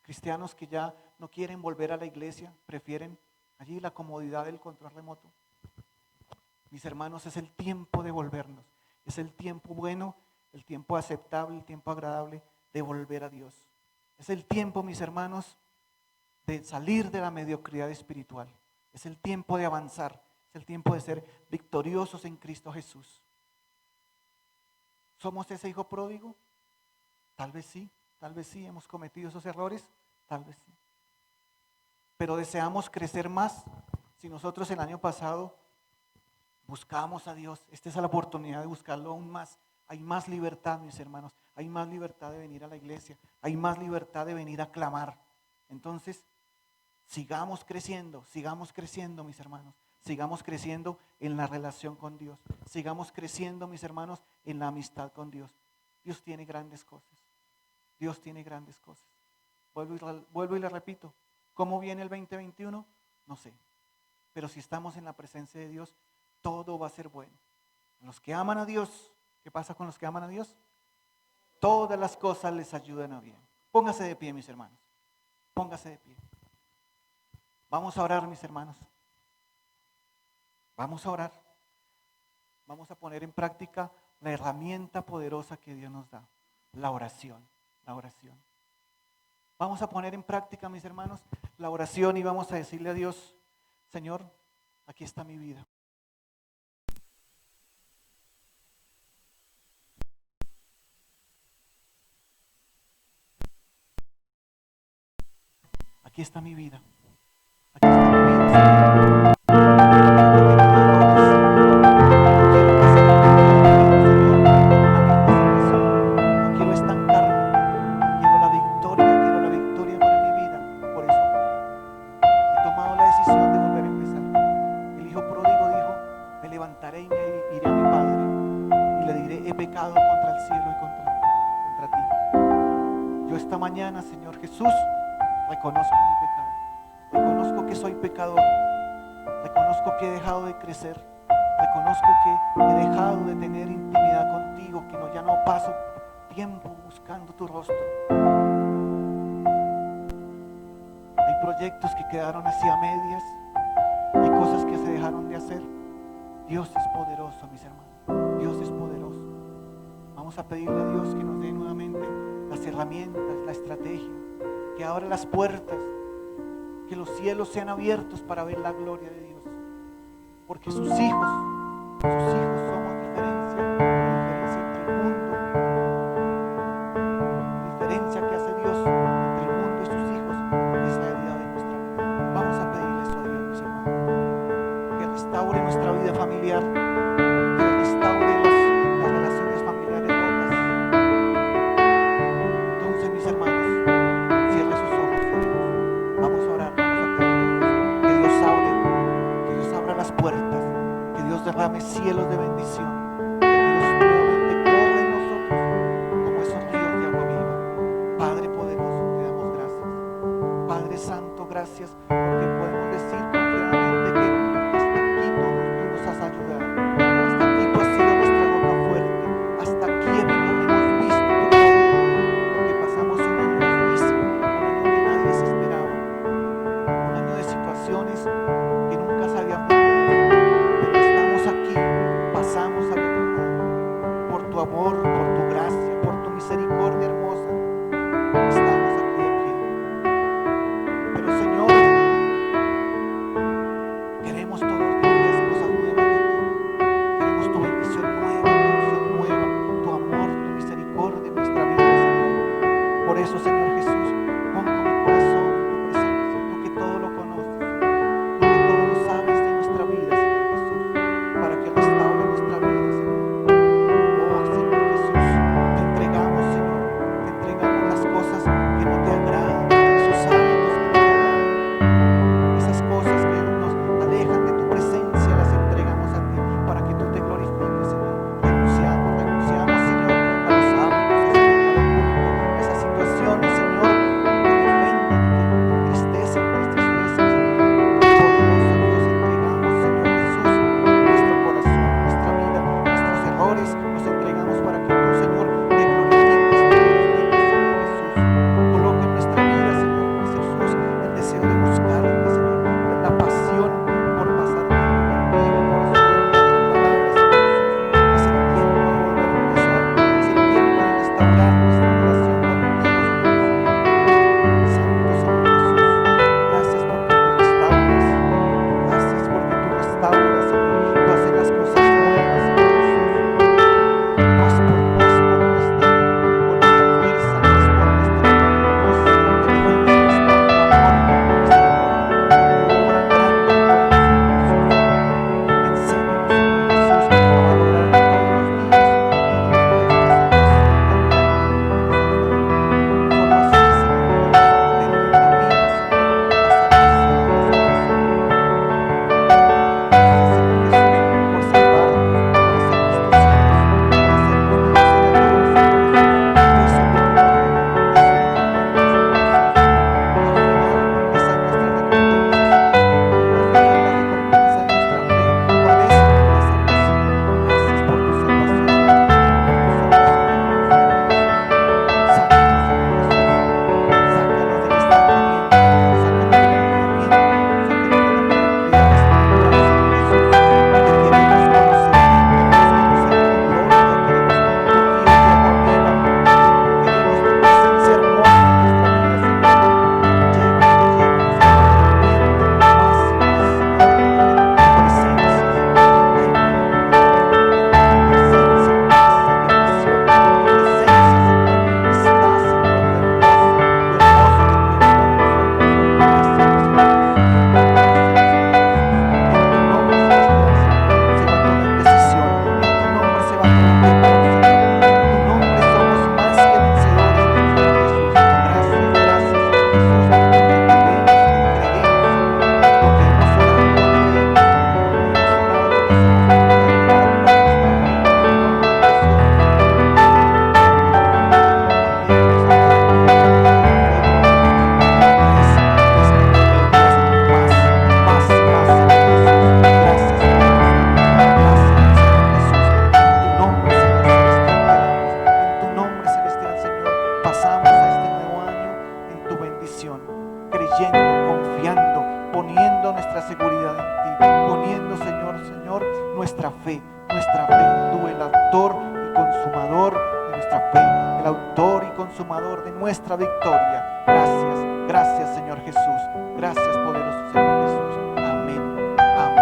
Speaker 1: Cristianos que ya no quieren volver a la iglesia, prefieren allí la comodidad del control remoto. Mis hermanos, es el tiempo de volvernos. Es el tiempo bueno, el tiempo aceptable, el tiempo agradable de volver a Dios. Es el tiempo, mis hermanos, de salir de la mediocridad espiritual. Es el tiempo de avanzar. Es el tiempo de ser victoriosos en Cristo Jesús. ¿Somos ese hijo pródigo? Tal vez sí, hemos cometido esos errores, tal vez sí. Pero deseamos crecer más. Si nosotros el año pasado buscamos a Dios, esta es la oportunidad de buscarlo aún más. Hay más libertad, mis hermanos, hay más libertad de venir a la iglesia, hay más libertad de venir a clamar. Entonces, Sigamos creciendo, mis hermanos. Sigamos creciendo en la relación con Dios. Sigamos creciendo, mis hermanos, en la amistad con Dios. Dios tiene grandes cosas. Dios tiene grandes cosas. Vuelvo y le repito, ¿cómo viene el 2021? No sé. Pero si estamos en la presencia de Dios, todo va a ser bueno. Los que aman a Dios, ¿qué pasa con los que aman a Dios? Todas las cosas les ayudan a bien. Póngase de pie, mis hermanos. Póngase de pie. Vamos a orar, mis hermanos. Vamos a orar. Vamos a poner en práctica la herramienta poderosa que Dios nos da. La oración. La oración. Vamos a poner en práctica, mis hermanos, la oración y vamos a decirle a Dios, Señor, aquí está mi vida. Aquí está mi vida. Aquí está mi vida, Señor. No quiero estancarme. Quiero la victoria para mi vida. Por eso he tomado la decisión de volver a empezar. El hijo pródigo dijo, me levantaré y me iré a mi padre y le diré, he pecado contra el cielo y contra ti. Yo esta mañana, Señor Jesús, reconozco mi pecado. Reconozco que soy pecador. Reconozco que he dejado de crecer. Reconozco que he dejado de tener intimidad contigo, que ya no paso tiempo buscando tu rostro. Hay proyectos que quedaron así a medias. Hay cosas que se dejaron de hacer. Dios es poderoso, mis hermanos. Dios es poderoso. Vamos a pedirle a Dios que nos dé nuevamente las herramientas, la estrategia, que abra las puertas, que los cielos sean abiertos para ver la gloria de Dios. Porque sus hijos somos diferencia entre el mundo. La diferencia que hace Dios entre el mundo y sus hijos es la realidad de nuestra vida. Vamos a pedirle eso a Dios, mis hermanos. Que restaure nuestra vida familiar, que restaure las relaciones familiares rotas. Entonces, mis hermanos, cierre sus ojos, oremos. Vamos a orar, vamos a pedirle que Dios abra las puertas, que Dios derrame cielos de bendición, que Dios nuevamente corra en nosotros como esos ríos de agua viva. Padre poderoso, te damos gracias. Padre santo, gracias porque podemos decir confiadamente que hasta aquí tú nos has ayudado. Hasta aquí tú has sido nuestra roca fuerte. Hasta aquí hemos visto tu gloria, porque pasamos un año difícil, un año que nadie se esperaba, un año de situaciones que nunca sabíamos, pero estamos aquí, pasamos a pasamos a este nuevo año en tu bendición, creyendo, confiando, poniendo nuestra seguridad en ti, poniendo, Señor, nuestra fe en tú, el autor y consumador de nuestra fe, el autor y consumador de nuestra victoria. Gracias, Señor Jesús. Gracias, poderoso Señor.